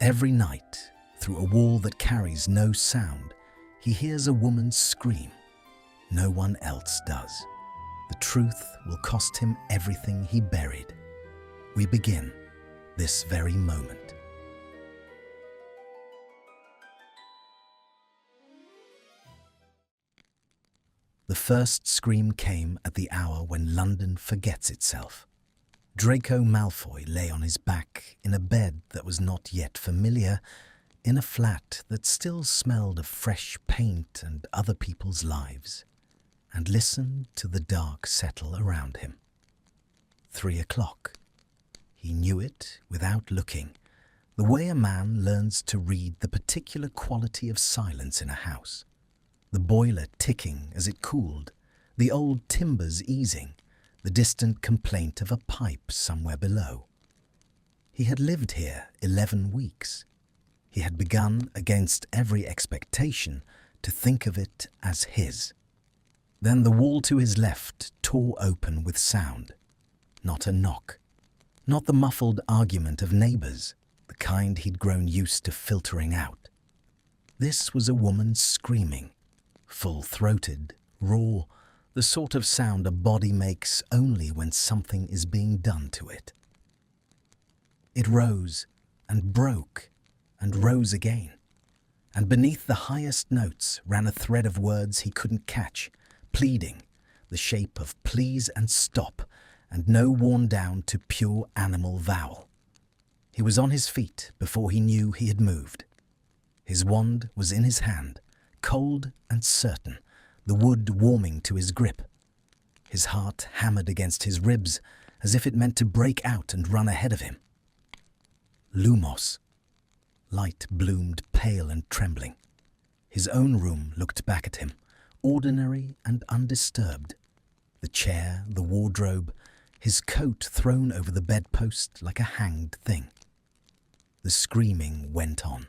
Every night, through a wall that carries no sound, he hears a woman scream. No one else does. The truth will cost him everything he buried. We begin this very moment. The first scream came at the hour when London forgets itself. Draco Malfoy lay on his back in a bed that was not yet familiar, in a flat that still smelled of fresh paint and other people's lives, and listened to the dark settle around him. 3 o'clock. He knew it without looking, the way a man learns to read the particular quality of silence in a house. The boiler ticking as it cooled, the old timbers easing, the distant complaint of a pipe somewhere below. He had lived here 11 weeks. He had begun, against every expectation, to think of it as his. Then the wall to his left tore open with sound. Not a knock. Not the muffled argument of neighbours, the kind he'd grown used to filtering out. This was a woman screaming, full-throated, raw, the sort of sound a body makes only when something is being done to it. It rose and broke and rose again, and beneath the highest notes ran a thread of words he couldn't catch, pleading, the shape of please and stop, and no worn down to pure animal vowel. He was on his feet before he knew he had moved. His wand was in his hand, cold and certain, the wood warming to his grip. His heart hammered against his ribs as if it meant to break out and run ahead of him. Lumos. Light bloomed pale and trembling. His own room looked back at him, ordinary and undisturbed. The chair, the wardrobe, his coat thrown over the bedpost like a hanged thing. The screaming went on.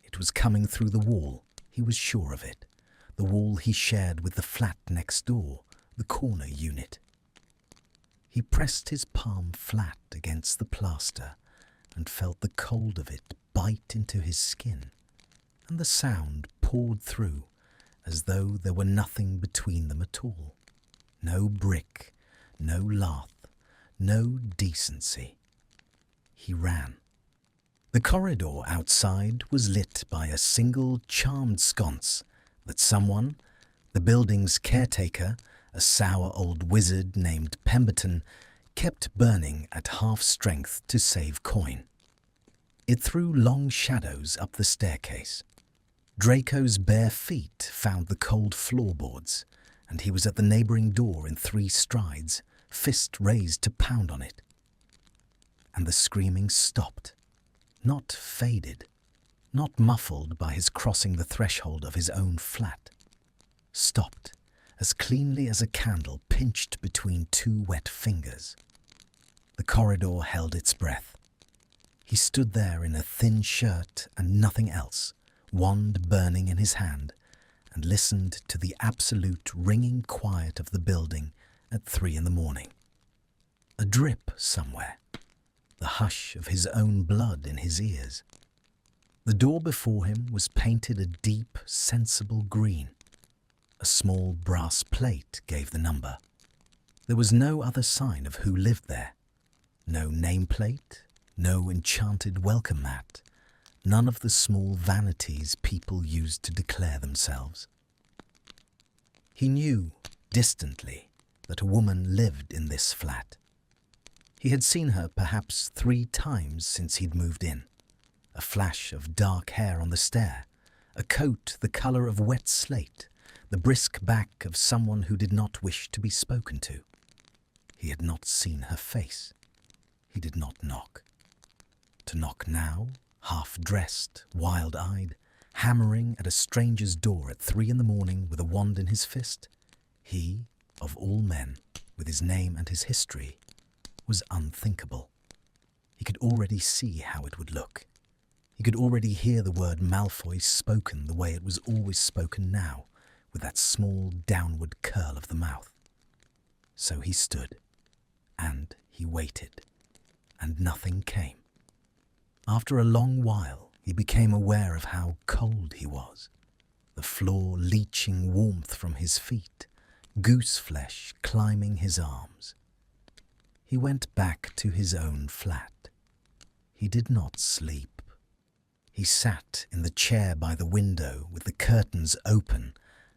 It was coming through the wall, he was sure of it, the wall he shared with the flat next door, the corner unit. He pressed his palm flat against the plaster and felt the cold of it bite into his skin, and the sound poured through as though there were nothing between them at all. No brick, no lath, no decency. He ran. The corridor outside was lit by a single charmed sconce that someone, the building's caretaker, a sour old wizard named Pemberton, kept burning at half strength to save coin. It threw long shadows up the staircase. Draco's bare feet found the cold floorboards, and he was at the neighbouring door in 3 strides, fist raised to pound on it. And the screaming stopped. Not faded, not muffled by his crossing the threshold of his own flat. Stopped, as cleanly as a candle pinched between 2 wet fingers. The corridor held its breath. He stood there in a thin shirt and nothing else, wand burning in his hand, and listened to the absolute ringing quiet of the building at 3 in the morning. A drip somewhere. The hush of his own blood in his ears. The door before him was painted a deep, sensible green. A small brass plate gave the number. There was no other sign of who lived there. No nameplate, no enchanted welcome mat, none of the small vanities people used to declare themselves. He knew, distantly, that a woman lived in this flat. He had seen her perhaps 3 times since he'd moved in. A flash of dark hair on the stair, a coat the colour of wet slate, the brisk back of someone who did not wish to be spoken to. He had not seen her face. He did not knock. To knock now, half-dressed, wild-eyed, hammering at a stranger's door at 3 in the morning with a wand in his fist, he, of all men, with his name and his history, was unthinkable. He could already see how it would look. He could already hear the word Malfoy spoken the way it was always spoken now, with that small downward curl of the mouth. So he stood, and he waited, and nothing came. After a long while, he became aware of how cold he was, the floor leaching warmth from his feet, goose flesh climbing his arms. He went back to his own flat. He did not sleep. He sat in the chair by the window with the curtains open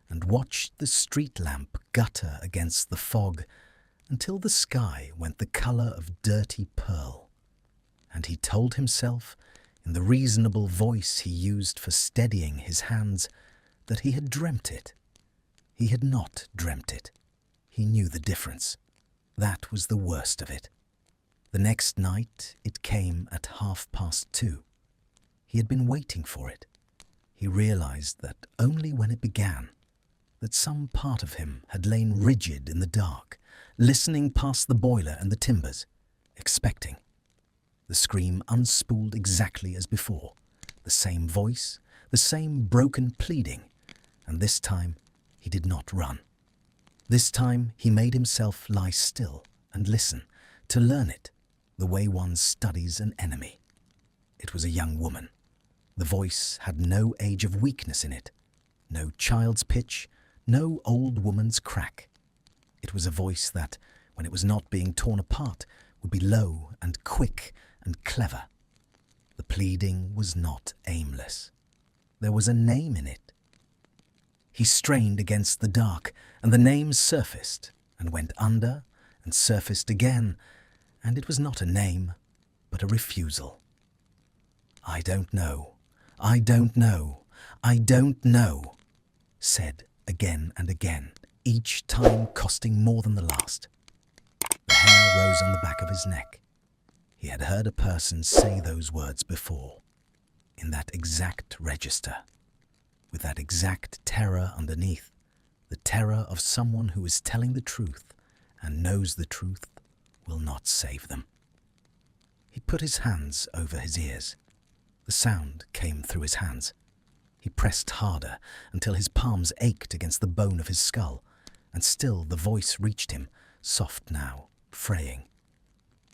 and watched the street lamp gutter against the fog until the sky went the colour of dirty pearl. And he told himself, in the reasonable voice he used for steadying his hands, that he had dreamt it. He had not dreamt it. He knew the difference. That was the worst of it. The next night it came at 2:30. He had been waiting for it. He realized that only when it began, that some part of him had lain rigid in the dark, listening past the boiler and the timbers, expecting. The scream unspooled exactly as before, the same voice, the same broken pleading, and this time he did not run. This time he made himself lie still and listen, to learn it, the way one studies an enemy. It was a young woman. The voice had no age of weakness in it, no child's pitch, no old woman's crack. It was a voice that, when it was not being torn apart, would be low and quick and clever. The pleading was not aimless. There was a name in it. He strained against the dark, and the name surfaced and went under and surfaced again, and it was not a name, but a refusal. "I don't know, I don't know, I don't know," said again and again, each time costing more than the last. The hair rose on the back of his neck. He had heard a person say those words before, in that exact register, with that exact terror underneath, the terror of someone who is telling the truth and knows the truth will not save them. He put his hands over his ears. The sound came through his hands. He pressed harder until his palms ached against the bone of his skull, and still the voice reached him, soft now, fraying.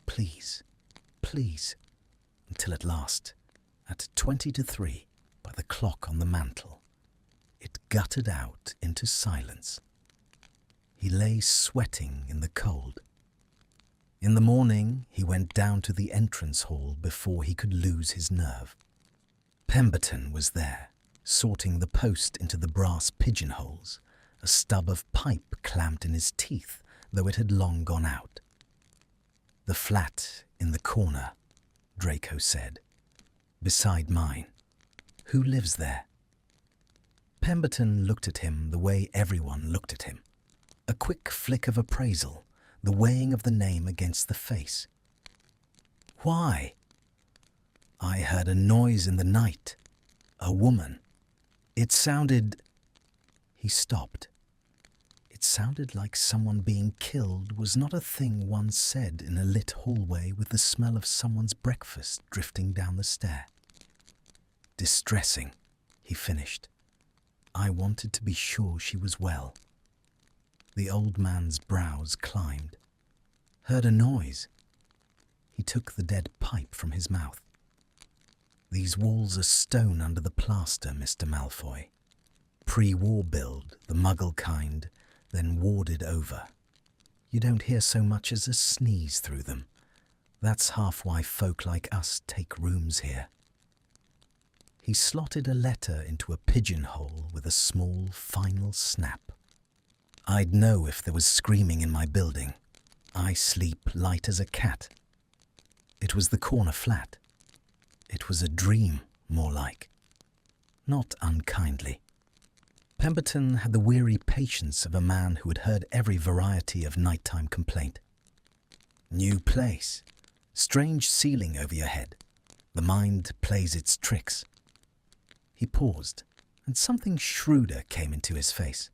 "Please, please," until at last, at 3:20 by the clock on the mantel, it guttered out into silence. He lay sweating in the cold. In the morning, he went down to the entrance hall before he could lose his nerve. Pemberton was there, sorting the post into the brass pigeonholes, a stub of pipe clamped in his teeth, though it had long gone out. "The flat in the corner," Draco said, "beside mine. Who lives there?" Pemberton looked at him the way everyone looked at him. A quick flick of appraisal, the weighing of the name against the face. "Why?" "I heard a noise in the night. A woman. It sounded—" He stopped. It sounded like someone being killed was not a thing one said in a lit hallway with the smell of someone's breakfast drifting down the stair. "Distressing," he finished. "I wanted to be sure she was well." The old man's brows climbed. "Heard a noise." He took the dead pipe from his mouth. "These walls are stone under the plaster, Mr. Malfoy. Pre-war build, the Muggle kind, then warded over. You don't hear so much as a sneeze through them. That's half why folk like us take rooms here." He slotted a letter into a pigeonhole with a small, final snap. "I'd know if there was screaming in my building. I sleep light as a cat." It was the corner flat. It was a dream, more like. Not unkindly. Pemberton had the weary patience of a man who had heard every variety of nighttime complaint. New place. Strange ceiling over your head. The mind plays its tricks. He paused, and something shrewder came into his face.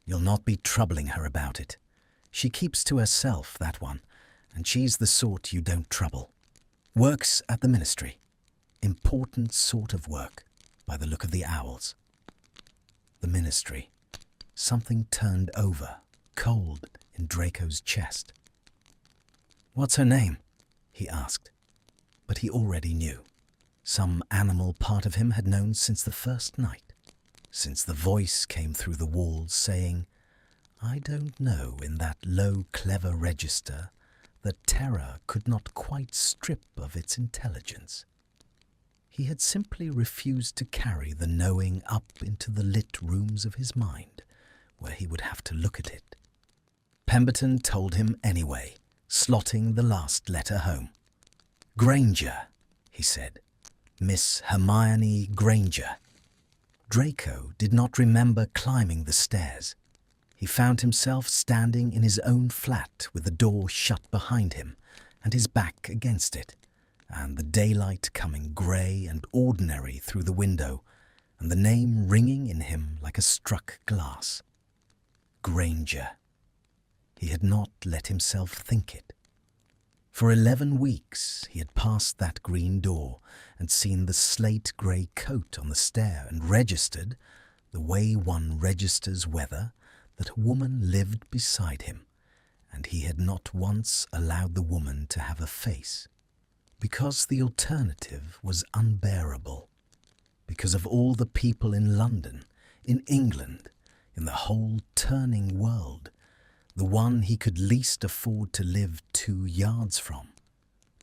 "You'll not be troubling her about it. She keeps to herself, that one, and she's the sort you don't trouble. Works at the ministry. Important sort of work, by the look of the owls." The ministry. Something turned over, cold, in Draco's chest. "What's her name?" he asked. But he already knew. Some animal part of him had known since the first night, since the voice came through the walls saying, "I don't know," in that low, clever register that terror could not quite strip of its intelligence. He had simply refused to carry the knowing up into the lit rooms of his mind, where he would have to look at it. Pemberton told him anyway, slotting the last letter home. "Granger," he said. "Miss Hermione Granger." Draco did not remember climbing the stairs. He found himself standing in his own flat with the door shut behind him and his back against it, and the daylight coming grey and ordinary through the window, and the name ringing in him like a struck glass. Granger. He had not let himself think it. For 11 weeks he had passed that green door and seen the slate-grey coat on the stair and registered, the way one registers weather, that a woman lived beside him, and he had not once allowed the woman to have a face. Because the alternative was unbearable. Because of all the people in London, in England, in the whole turning world, the one he could least afford to live 2 yards from,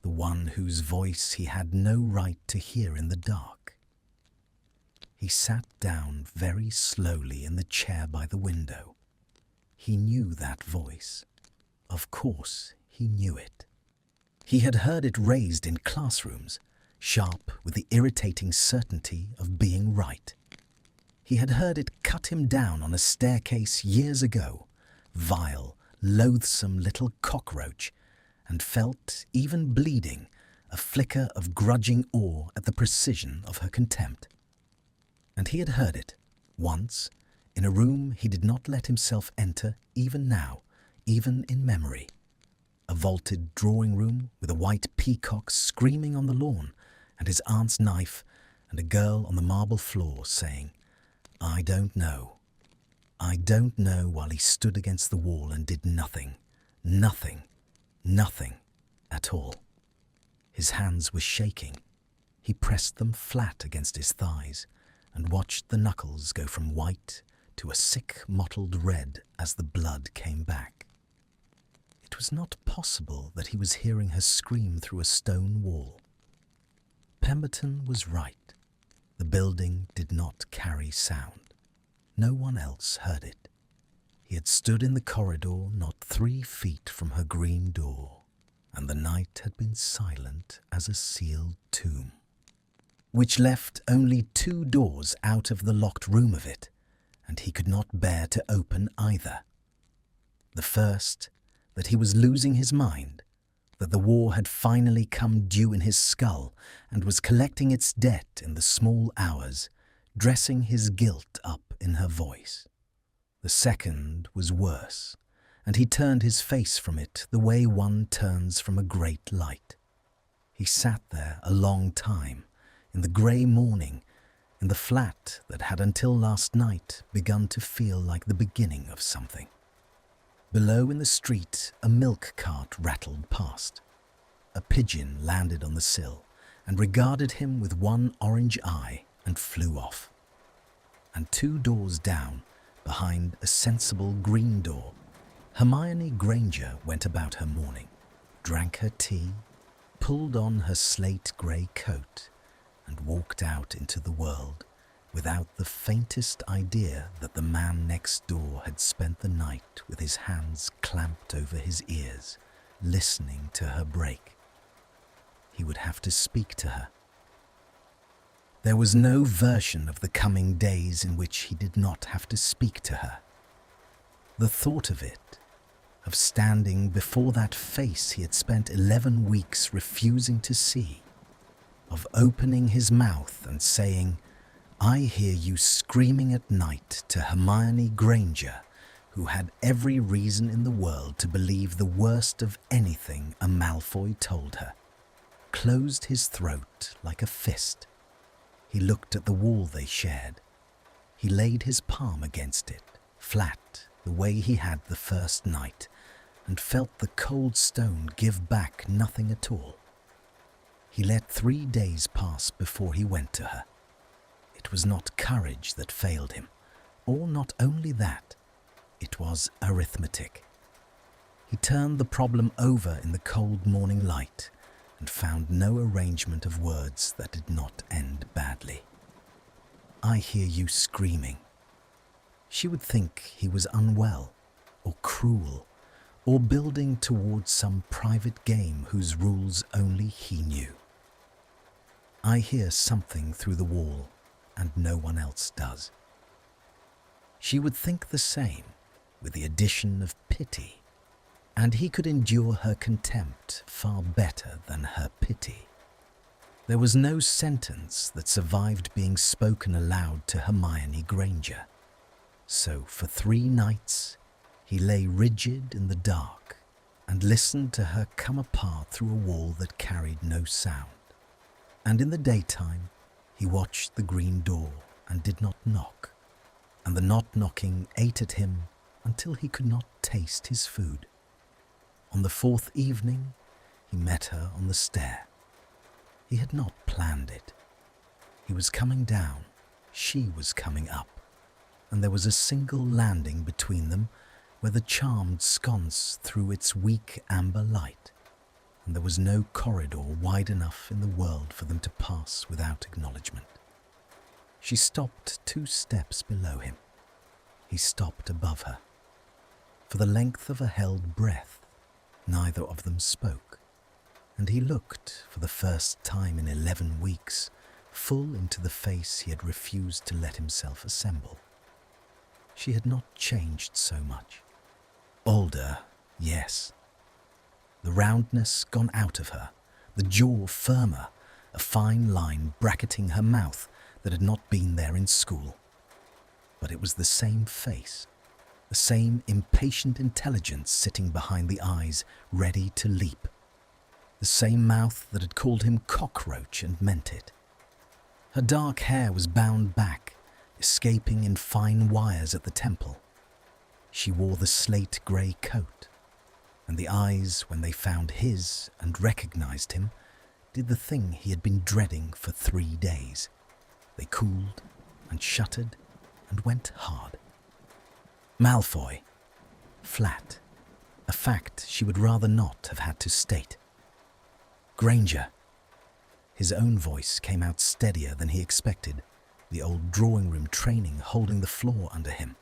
the one whose voice he had no right to hear in the dark. He sat down very slowly in the chair by the window. He knew that voice. Of course he knew it. He had heard it raised in classrooms, sharp with the irritating certainty of being right. He had heard it cut him down on a staircase years ago, vile, loathsome little cockroach, and felt, even bleeding, a flicker of grudging awe at the precision of her contempt. And he had heard it, once, in a room he did not let himself enter even now, even in memory. A vaulted drawing-room with a white peacock screaming on the lawn, and his aunt's knife, and a girl on the marble floor saying, "I don't know. I don't know," while he stood against the wall and did nothing, nothing, nothing at all. His hands were shaking. He pressed them flat against his thighs and watched the knuckles go from white to a sick mottled red as the blood came back. It was not possible that he was hearing her scream through a stone wall. Pemberton was right. The building did not carry sound. No one else heard it. He had stood in the corridor not 3 feet from her green door, and the night had been silent as a sealed tomb, which left only 2 doors out of the locked room of it, and he could not bear to open either. The first, that he was losing his mind, that the war had finally come due in his skull and was collecting its debt in the small hours, dressing his guilt up in her voice. The second was worse, and he turned his face from it the way one turns from a great light. He sat there a long time, in the grey morning, in the flat that had until last night begun to feel like the beginning of something. Below in the street, a milk cart rattled past. A pigeon landed on the sill and regarded him with one orange eye and flew off. And 2 doors down, behind a sensible green door, Hermione Granger went about her morning, drank her tea, pulled on her slate-grey coat, and walked out into the world without the faintest idea that the man next door had spent the night with his hands clamped over his ears, listening to her break. He would have to speak to her. There was no version of the coming days in which he did not have to speak to her. The thought of it, of standing before that face he had spent 11 weeks refusing to see, of opening his mouth and saying, "I hear you screaming at night," to Hermione Granger, who had every reason in the world to believe the worst of anything a Malfoy told her, closed his throat like a fist. He looked at the wall they shared. He laid his palm against it, flat, the way he had the first night, and felt the cold stone give back nothing at all. He let 3 days pass before he went to her. It was not courage that failed him, or not only that, it was arithmetic. He turned the problem over in the cold morning light and found no arrangement of words that did not end badly. "I hear you screaming." She would think he was unwell, or cruel, or building towards some private game whose rules only he knew. "I hear something through the wall, and no one else does." She would think the same, with the addition of pity, and he could endure her contempt far better than her pity. There was no sentence that survived being spoken aloud to Hermione Granger. So for 3 nights, he lay rigid in the dark and listened to her come apart through a wall that carried no sound. And in the daytime, he watched the green door and did not knock, and the not knocking ate at him until he could not taste his food. On the 4th evening, he met her on the stair. He had not planned it. He was coming down, she was coming up, and there was a single landing between them where the charmed sconce threw its weak amber light, and there was no corridor wide enough in the world for them to pass without acknowledgement. She stopped 2 steps below him. He stopped above her. For the length of a held breath, neither of them spoke, and he looked, for the first time in 11 weeks, full into the face he had refused to let himself assemble. She had not changed so much. Older, yes. The roundness gone out of her, the jaw firmer, a fine line bracketing her mouth that had not been there in school. But it was the same face, the same impatient intelligence sitting behind the eyes, ready to leap. The same mouth that had called him cockroach and meant it. Her dark hair was bound back, escaping in fine wires at the temple. She wore the slate-grey coat, and the eyes, when they found his and recognized him, did the thing he had been dreading for 3 days. They cooled and shuttered and went hard. Malfoy. Flat. A fact she would rather not have had to state. Granger. His own voice came out steadier than he expected, the old drawing-room training holding the floor under him.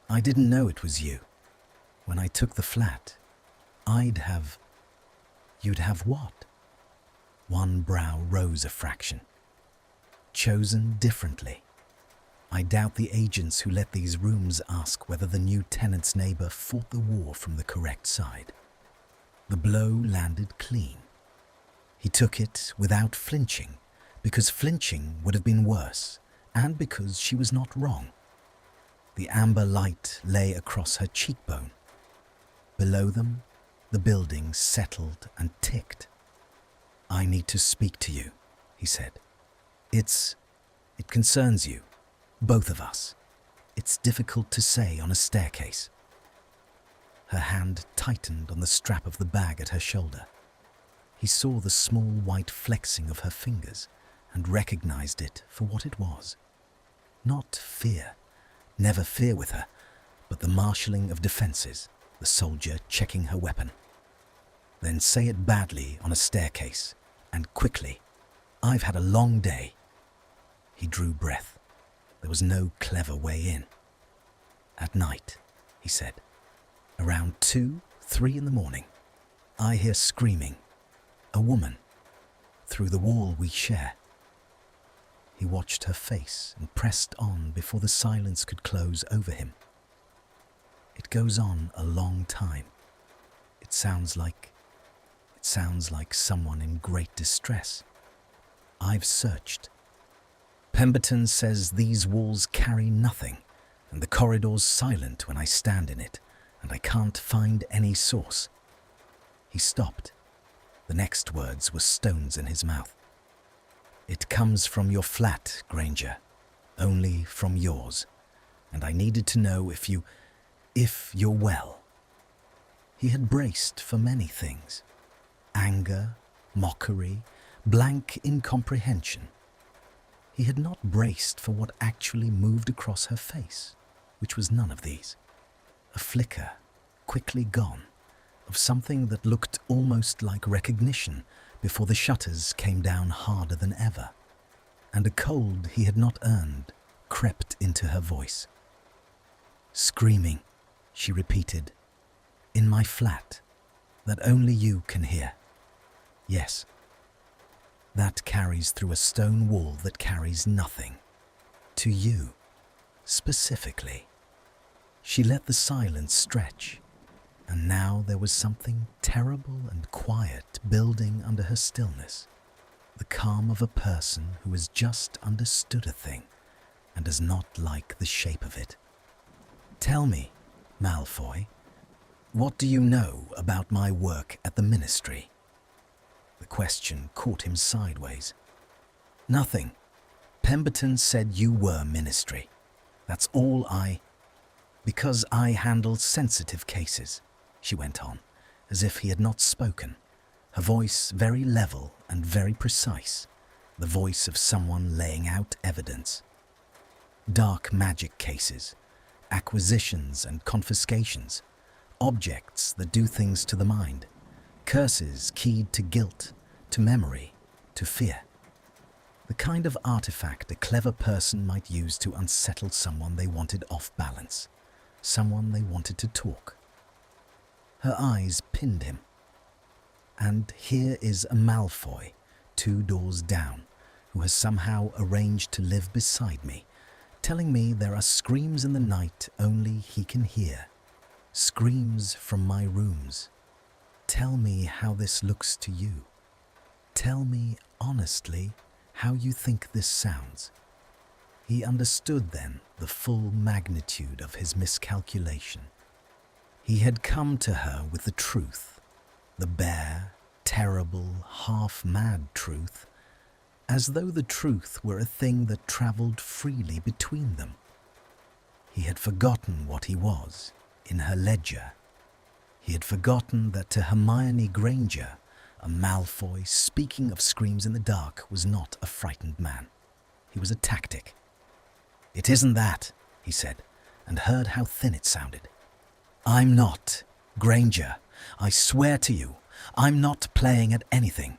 "I didn't know it was you. When I took the flat, You'd have what?" One brow rose a fraction. "Chosen differently. I doubt the agents who let these rooms ask whether the new tenant's neighbor fought the war from the correct side. The blow landed clean. He took it without flinching, because flinching would have been worse, and because she was not wrong. The amber light lay across her cheekbone. Below them, the building settled and ticked. "I need to speak to you," he said. It concerns you, both of us. It's difficult to say on a staircase." Her hand tightened on the strap of the bag at her shoulder. He saw the small white flexing of her fingers and recognized it for what it was. Not fear, never fear with her, but the marshalling of defenses, the soldier checking her weapon. "Then say it badly on a staircase, and quickly. I've had a long day." He drew breath. There was no clever way in. "At night," he said, "around 2, 3 in the morning, I hear screaming. A woman. Through the wall we share." He watched her face and pressed on before the silence could close over him. "It goes on a long time. It sounds like someone in great distress. I've searched. Pemberton says these walls carry nothing, and the corridor's silent when I stand in it, and I can't find any source." He stopped. The next words were stones in his mouth. "It comes from your flat, Granger, only from yours, and I needed to know if you're well." He had braced for many things. Anger, mockery, blank incomprehension. He had not braced for what actually moved across her face, which was none of these. A flicker, quickly gone, of something that looked almost like recognition before the shutters came down harder than ever, and a cold he had not earned crept into her voice. "Screaming," she repeated, "in my flat, that only you can hear. Yes. That carries through a stone wall that carries nothing. To you, specifically." She let the silence stretch, and now there was something terrible and quiet building under her stillness, the calm of a person who has just understood a thing and does not like the shape of it. "Tell me, Malfoy, what do you know about my work at the Ministry?" The question caught him sideways. "Nothing. Pemberton said you were Ministry. That's all because I handle sensitive cases," she went on, as if he had not spoken, her voice very level and very precise, the voice of someone laying out evidence. "Dark magic cases, acquisitions and confiscations, objects that do things to the mind, curses keyed to guilt, to memory, to fear. The kind of artifact a clever person might use to unsettle someone they wanted off balance, someone they wanted to talk." Her eyes pinned him. "And here is a Malfoy, 2 doors down, who has somehow arranged to live beside me, telling me there are screams in the night only he can hear. Screams from my rooms. Tell me how this looks to you. Tell me honestly how you think this sounds." He understood then the full magnitude of his miscalculation. He had come to her with the truth, the bare, terrible, half-mad truth, as though the truth were a thing that travelled freely between them. He had forgotten what he was in her ledger. He had forgotten that to Hermione Granger, a Malfoy speaking of screams in the dark was not a frightened man. He was a tactic. "It isn't that," he said, and heard how thin it sounded. "I'm not. Granger, I swear to you, I'm not playing at anything.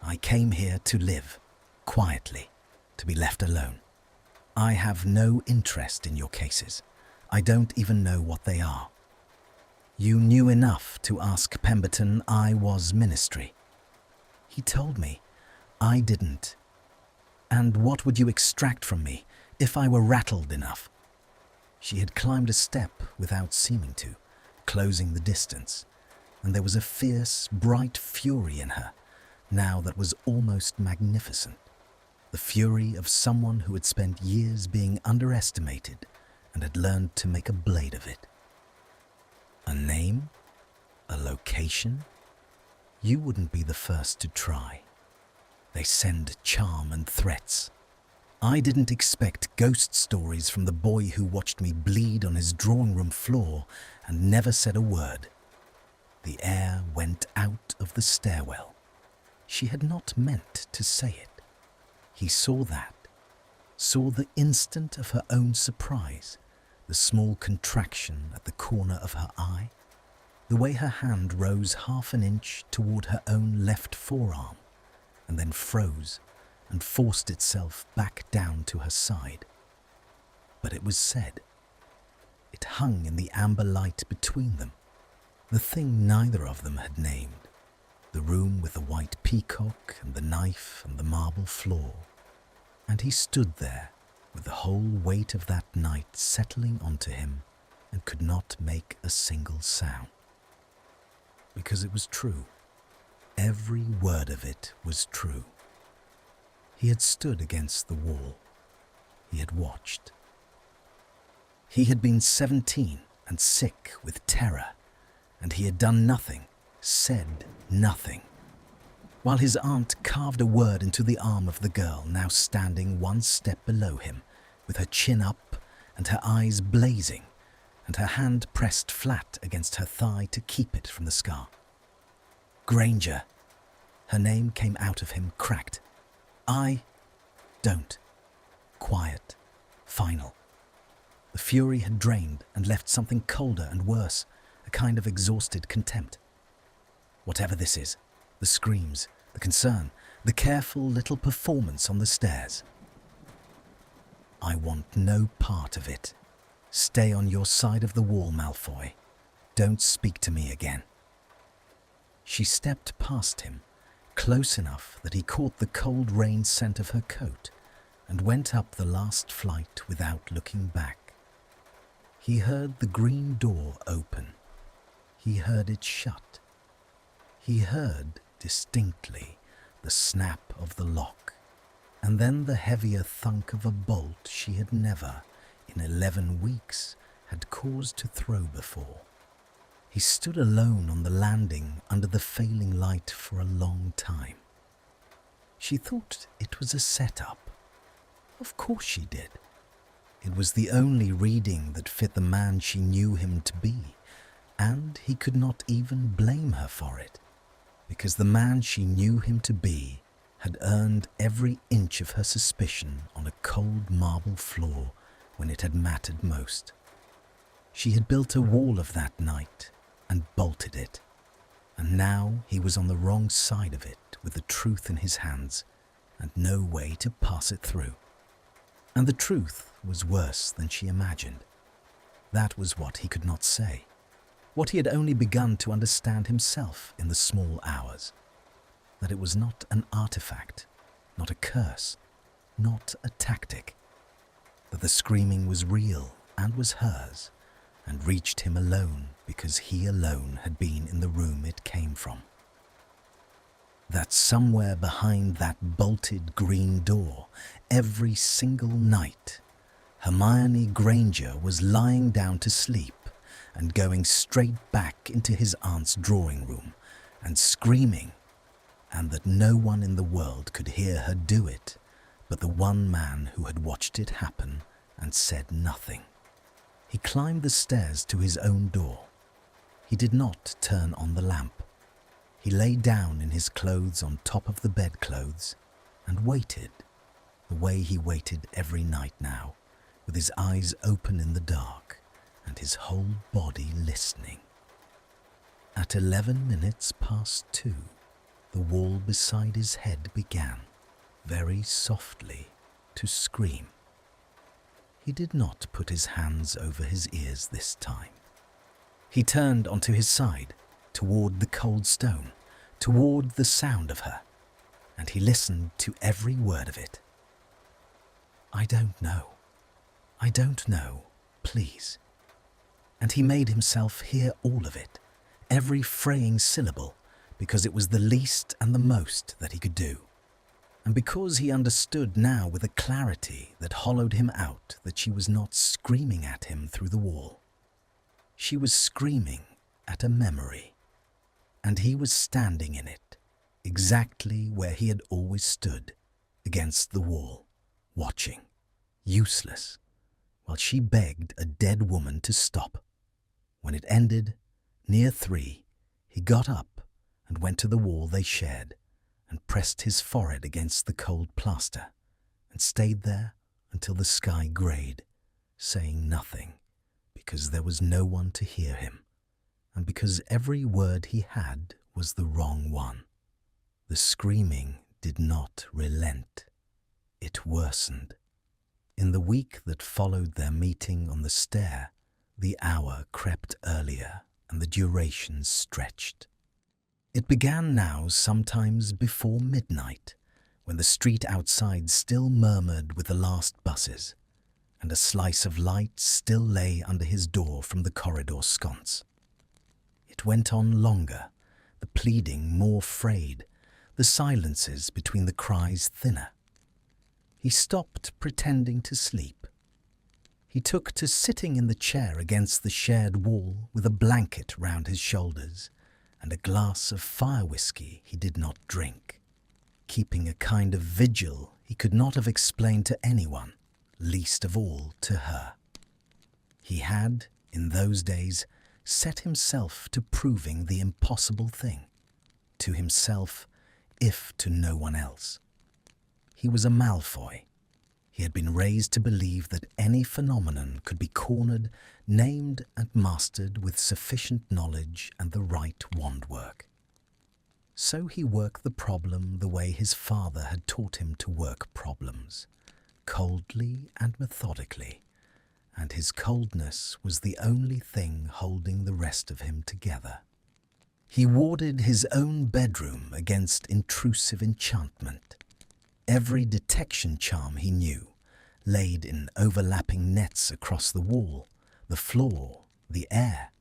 I came here to live, quietly, to be left alone. I have no interest in your cases. I don't even know what they are. You knew enough to ask Pemberton I was Ministry. He told me. I didn't. And what would you extract from me if I were rattled enough?" She had climbed a step without seeming to, closing the distance, and there was a fierce, bright fury in her, now that was almost magnificent. The fury of someone who had spent years being underestimated and had learned to make a blade of it. "A name? A location? You wouldn't be the first to try. They send charm and threats. I didn't expect ghost stories from the boy who watched me bleed on his drawing room floor and never said a word." The air went out of the stairwell. She had not meant to say it. He saw that, saw the instant of her own surprise, the small contraction at the corner of her eye, the way her hand rose half an inch toward her own left forearm, and then froze and forced itself back down to her side. But it was said. It hung in the amber light between them, the thing neither of them had named, the room with the white peacock and the knife and the marble floor. And he stood there with the whole weight of that night settling onto him and could not make a single sound. Because it was true. Every word of it was true. He had stood against the wall. He had watched. He had been 17 and sick with terror, and he had done nothing, said nothing, while his aunt carved a word into the arm of the girl now standing one step below him, with her chin up and her eyes blazing, and her hand pressed flat against her thigh to keep it from the scar. "Granger, Her name came out of him cracked. I don't. Quiet. Final. The fury had drained and left something colder and worse, a kind of exhausted contempt. Whatever this is, the screams, the concern, the careful little performance on the stairs. I want no part of it. Stay on your side of the wall, Malfoy. Don't speak to me again. She stepped past him, close enough that he caught the cold rain scent of her coat, and went up the last flight without looking back. He heard the green door open. He heard it shut. He heard distinctly the snap of the lock, and then the heavier thunk of a bolt she had never, in 11 weeks, had cause to throw before. He stood alone on the landing under the failing light for a long time. She thought it was a setup. Of course she did. It was the only reading that fit the man she knew him to be, and he could not even blame her for it, because the man she knew him to be had earned every inch of her suspicion on a cold marble floor when it had mattered most. She had built a wall of that night and bolted it, and now he was on the wrong side of it with the truth in his hands and no way to pass it through. And the truth was worse than she imagined. That was what he could not say, what he had only begun to understand himself in the small hours, that it was not an artifact, not a curse, not a tactic, that the screaming was real and was hers, and reached him alone because he alone had been in the room it came from. That somewhere behind that bolted green door, every single night, Hermione Granger was lying down to sleep and going straight back into his aunt's drawing room and screaming, and that no one in the world could hear her do it but the one man who had watched it happen and said nothing. He climbed the stairs to his own door. He did not turn on the lamp. He lay down in his clothes on top of the bedclothes and waited, the way he waited every night now, with his eyes open in the dark and his whole body listening. At 11 minutes past 2, the wall beside his head began, very softly, to scream. He did not put his hands over his ears this time. He turned onto his side, toward the cold stone, toward the sound of her, and he listened to every word of it. I don't know, please. And he made himself hear all of it, every fraying syllable, because it was the least and the most that he could do, and because he understood now with a clarity that hollowed him out that she was not screaming at him through the wall. She was screaming at a memory, and he was standing in it, exactly where he had always stood, against the wall, watching, useless, while she begged a dead woman to stop. When it ended, near 3, he got up and went to the wall they shared and pressed his forehead against the cold plaster and stayed there until the sky greyed, saying nothing, because there was no one to hear him, and because every word he had was the wrong one. The screaming did not relent. It worsened. In the week that followed their meeting on the stair, the hour crept earlier and the duration stretched. It began now sometimes before midnight, when the street outside still murmured with the last buses, and a slice of light still lay under his door from the corridor sconce. It went on longer, the pleading more frayed, the silences between the cries thinner. He stopped pretending to sleep. He took to sitting in the chair against the shared wall with a blanket round his shoulders and a glass of fire whiskey he did not drink, keeping a kind of vigil he could not have explained to anyone, least of all to her. He had, in those days, set himself to proving the impossible thing, to himself if to no one else. He was a Malfoy. He had been raised to believe that any phenomenon could be cornered, named and mastered with sufficient knowledge and the right wand work. So he worked the problem the way his father had taught him to work problems, coldly and methodically, and his coldness was the only thing holding the rest of him together. He warded his own bedroom against intrusive enchantment. Every detection charm he knew, laid in overlapping nets across the wall, the floor, the air.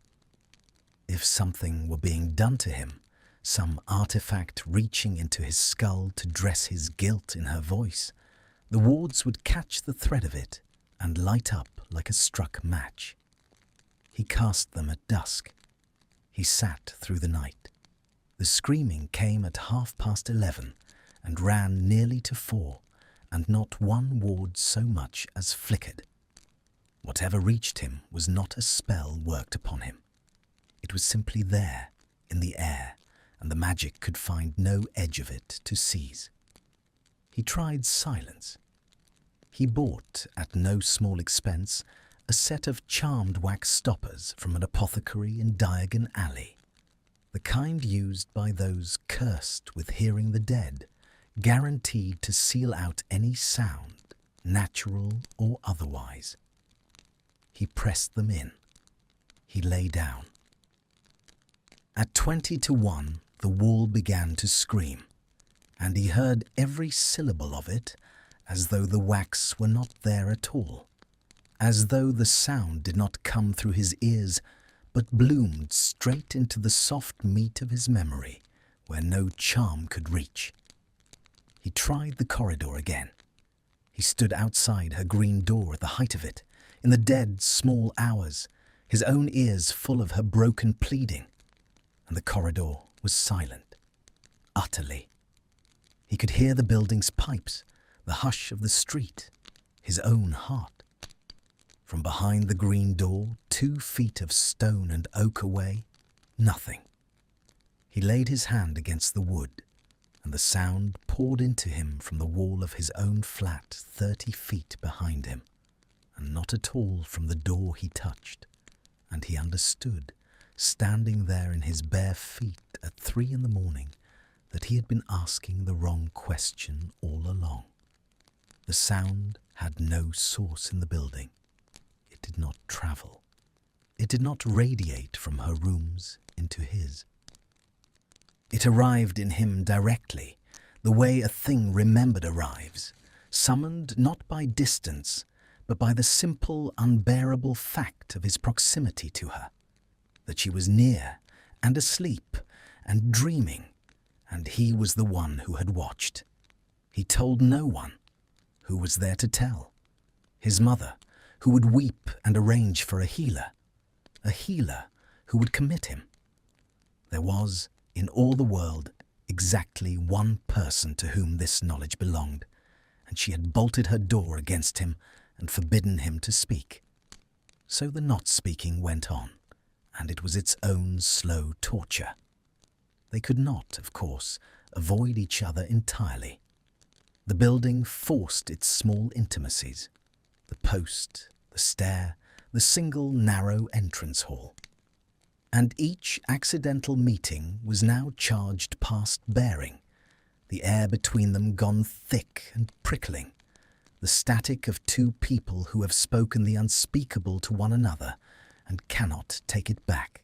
If something were being done to him, some artifact reaching into his skull to dress his guilt in her voice, the wards would catch the thread of it and light up like a struck match. He cast them at dusk. He sat through the night. The screaming came at 11:30 and ran nearly to 4, and not one ward so much as flickered. Whatever reached him was not a spell worked upon him. It was simply there, in the air, and the magic could find no edge of it to seize. He tried silence. He bought, at no small expense, a set of charmed wax stoppers from an apothecary in Diagon Alley, the kind used by those cursed with hearing the dead, guaranteed to seal out any sound, natural or otherwise. He pressed them in. He lay down. At 20-1, the wall began to scream, and he heard every syllable of it as though the wax were not there at all, as though the sound did not come through his ears, but bloomed straight into the soft meat of his memory, where no charm could reach. He tried the corridor again. He stood outside her green door at the height of it, in the dead, small hours, his own ears full of her broken pleading, and the corridor was silent, utterly. He could hear the building's pipes, the hush of the street, his own heart. From behind the green door, 2 feet of stone and oak away, nothing. He laid his hand against the wood, and the sound poured into him from the wall of his own flat 30 feet behind him, and not at all from the door he touched, and he understood, standing there in his bare feet at 3 in the morning, that he had been asking the wrong question all along. The sound had no source in the building. It did not travel. It did not radiate from her rooms into his. It arrived in him directly, the way a thing remembered arrives, summoned not by distance, but by the simple, unbearable fact of his proximity to her, that she was near and asleep and dreaming, and he was the one who had watched. He told no one. Who was there to tell? His mother, who would weep and arrange for a healer who would commit him. There was, in all the world, exactly one person to whom this knowledge belonged, and she had bolted her door against him and forbidden him to speak. So the not speaking went on, and it was its own slow torture. They could not, of course, avoid each other entirely. The building forced its small intimacies, the post, the stair, the single narrow entrance hall. And each accidental meeting was now charged past bearing, the air between them gone thick and prickling, the static of 2 people who have spoken the unspeakable to one another and cannot take it back.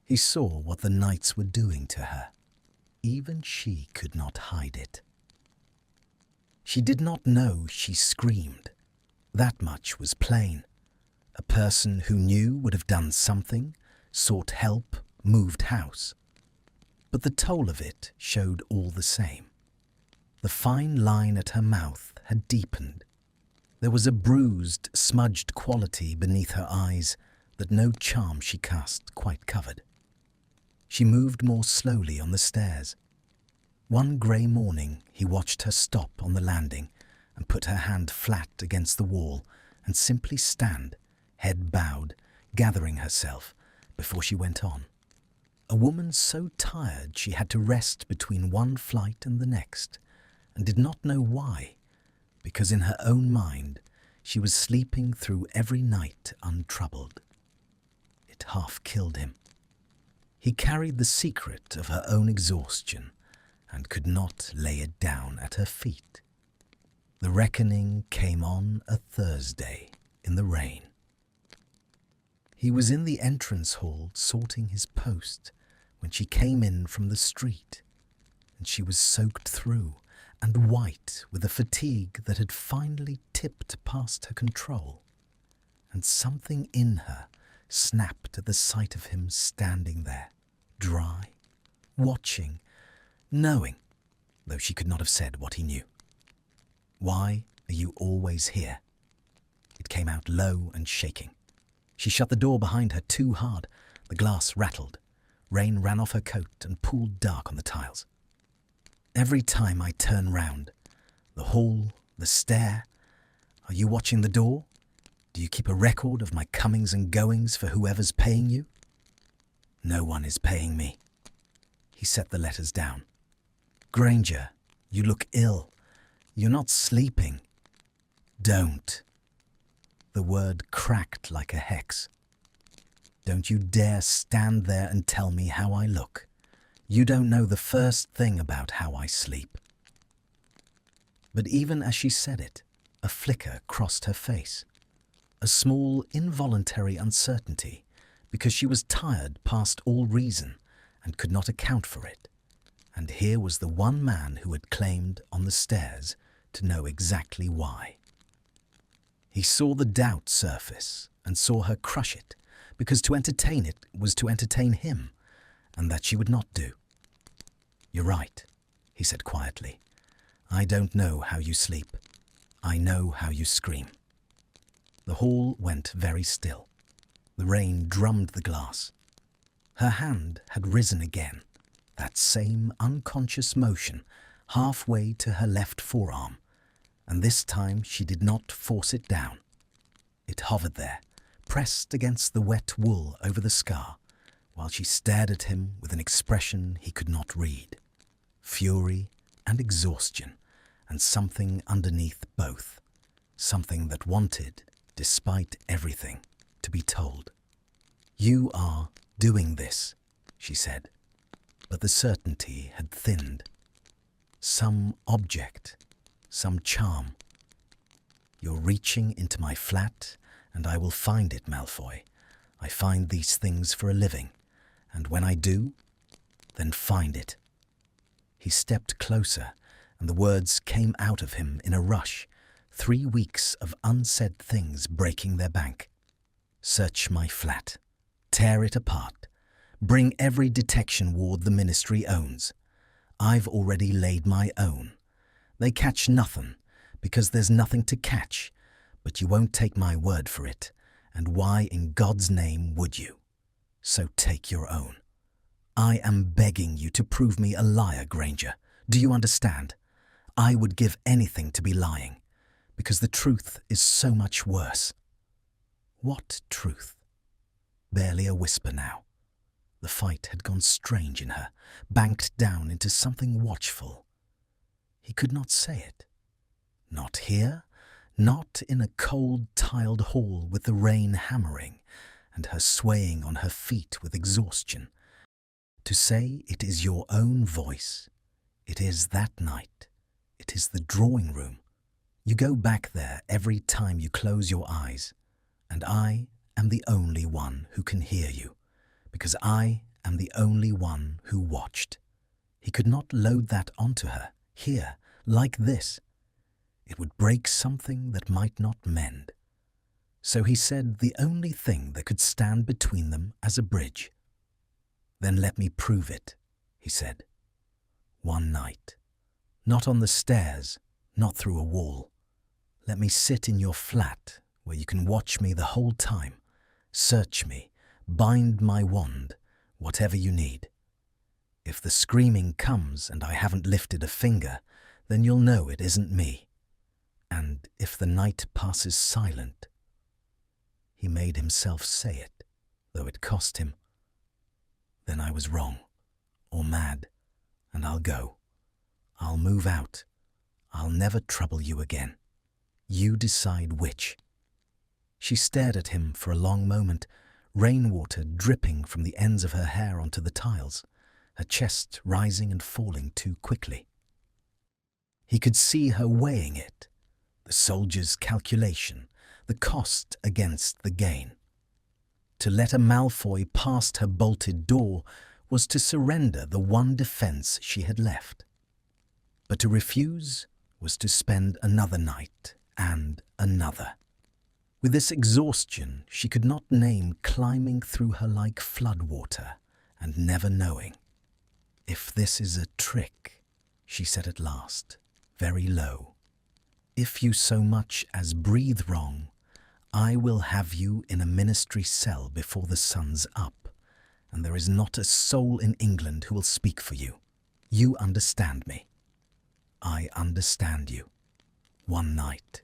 He saw what the nights were doing to her. Even she could not hide it. She did not know she screamed. That much was plain. A person who knew would have done something, sought help, moved house. But the toll of it showed all the same. The fine line at her mouth had deepened. There was a bruised, smudged quality beneath her eyes that no charm she cast quite covered. She moved more slowly on the stairs. One grey morning he watched her stop on the landing and put her hand flat against the wall and simply stand, head bowed, gathering herself, before she went on. A woman so tired she had to rest between one flight and the next, and did not know why, because in her own mind she was sleeping through every night untroubled. It half killed him. He carried the secret of her own exhaustion and could not lay it down at her feet. The reckoning came on a Thursday in the rain. He was in the entrance hall sorting his post when she came in from the street, and she was soaked through and white with a fatigue that had finally tipped past her control, and something in her snapped at the sight of him standing there, dry, watching, knowing, though she could not have said what he knew. "Why are you always here?" It came out low and shaking. She shut the door behind her too hard. The glass rattled. Rain ran off her coat and pooled dark on the tiles. "Every time I turn round, the hall, the stair, are you watching the door? Do you keep a record of my comings and goings for whoever's paying you?" "No one is paying me." He set the letters down. "Granger, you look ill. You're not sleeping." "Don't." The word cracked like a hex. "Don't you dare stand there and tell me how I look. You don't know the first thing about how I sleep." But even as she said it, a flicker crossed her face. A small, involuntary uncertainty, because she was tired past all reason and could not account for it. And here was the one man who had claimed on the stairs to know exactly why. He saw the doubt surface and saw her crush it, because to entertain it was to entertain him, and that she would not do. "You're right," he said quietly. "I don't know how you sleep. I know how you scream." The hall went very still. The rain drummed the glass. Her hand had risen again, that same unconscious motion, halfway to her left forearm, and this time she did not force it down. It hovered there, pressed against the wet wool over the scar, while she stared at him with an expression he could not read. Fury and exhaustion, and something underneath both, something that wanted, despite everything, to be told. "You are doing this," she said, but the certainty had thinned. "Some object, some charm. You're reaching into my flat, and I will find it, Malfoy. I find these things for a living, and when I do, then find it." He stepped closer, and the words came out of him in a rush, 3 weeks of unsaid things breaking their bank. "Search my flat. Tear it apart. Bring every detection ward the Ministry owns. I've already laid my own. They catch nothing, because there's nothing to catch, but you won't take my word for it, and why in God's name would you? So take your own. I am begging you to prove me a liar, Granger. Do you understand? I would give anything to be lying, because the truth is so much worse." What truth? Barely a whisper now. The fight had gone strange in her, banked down into something watchful. He could not say it. Not here, not in a cold tiled hall with the rain hammering and her swaying on her feet with exhaustion. To say it is your own voice, it is that night, it is the drawing room. You go back there every time you close your eyes, and I am the only one who can hear you, because I am the only one who watched. He could not load that onto her, here, like this. It would break something that might not mend. So he said the only thing that could stand between them as a bridge. "Then let me prove it," he said. "One night. Not on the stairs, not through a wall. Let me sit in your flat where you can watch me the whole time, search me, bind my wand, whatever you need. If the screaming comes and I haven't lifted a finger, then you'll know it isn't me. And if the night passes silent..." He made himself say it, though it cost him. Then I was wrong, or mad, and I'll go. I'll move out. I'll never trouble you again. You decide which." She stared at him for a long moment, rainwater dripping from the ends of her hair onto the tiles, her chest rising and falling too quickly. He could see her weighing it, the soldier's calculation, the cost against the gain. To let a Malfoy past her bolted door was to surrender the one defense she had left. But to refuse was to spend another night and another. With this exhaustion she could not name climbing through her like floodwater and never knowing. "If this is a trick," she said at last, very low, "if you so much as breathe wrong, I will have you in a ministry cell before the sun's up, and there is not a soul in England who will speak for you. You understand me." "I understand you." One night.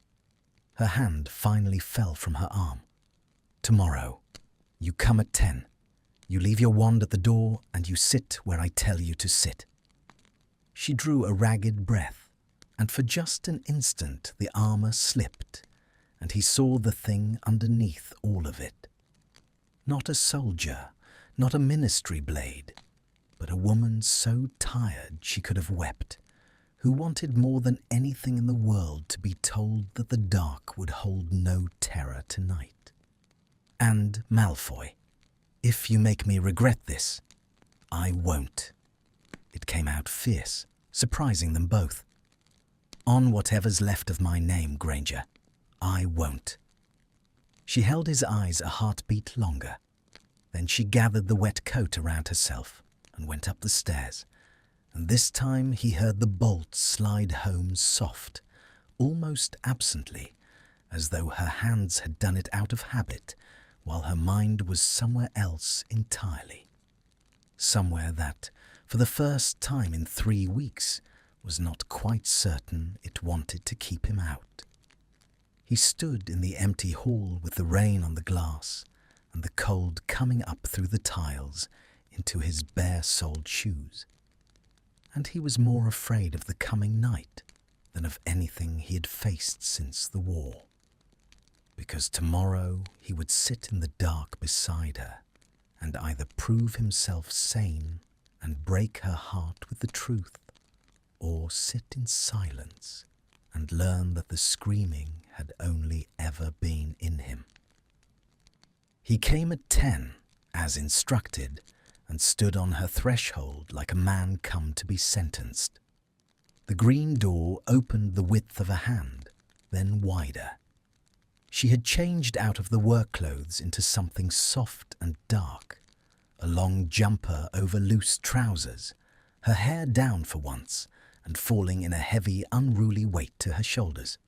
Her hand finally fell from her arm. "Tomorrow. You come at 10. You leave your wand at the door and you sit where I tell you to sit." She drew a ragged breath, and for just an instant the armour slipped, and he saw the thing underneath all of it. Not a soldier, not a ministry blade, but a woman so tired she could have wept, who wanted more than anything in the world to be told that the dark would hold no terror tonight. "And Malfoy, if you make me regret this, I won't." It came out fierce, surprising them both. "On whatever's left of my name, Granger, I won't." She held his eyes a heartbeat longer. Then she gathered the wet coat around herself and went up the stairs, and this time he heard the bolt slide home soft, almost absently, as though her hands had done it out of habit, while her mind was somewhere else entirely. Somewhere that, for the first time in 3 weeks, was not quite certain it wanted to keep him out. He stood in the empty hall with the rain on the glass and the cold coming up through the tiles into his bare-soled shoes. And he was more afraid of the coming night than of anything he had faced since the war. Because tomorrow he would sit in the dark beside her and either prove himself sane and break her heart with the truth, or sit in silence and learn that the screaming had only ever been in him. He came at 10, as instructed, and stood on her threshold like a man come to be sentenced. The green door opened the width of a hand, then wider. She had changed out of the work clothes into something soft and dark, a long jumper over loose trousers, her hair down for once and falling in a heavy, unruly weight to her shoulders.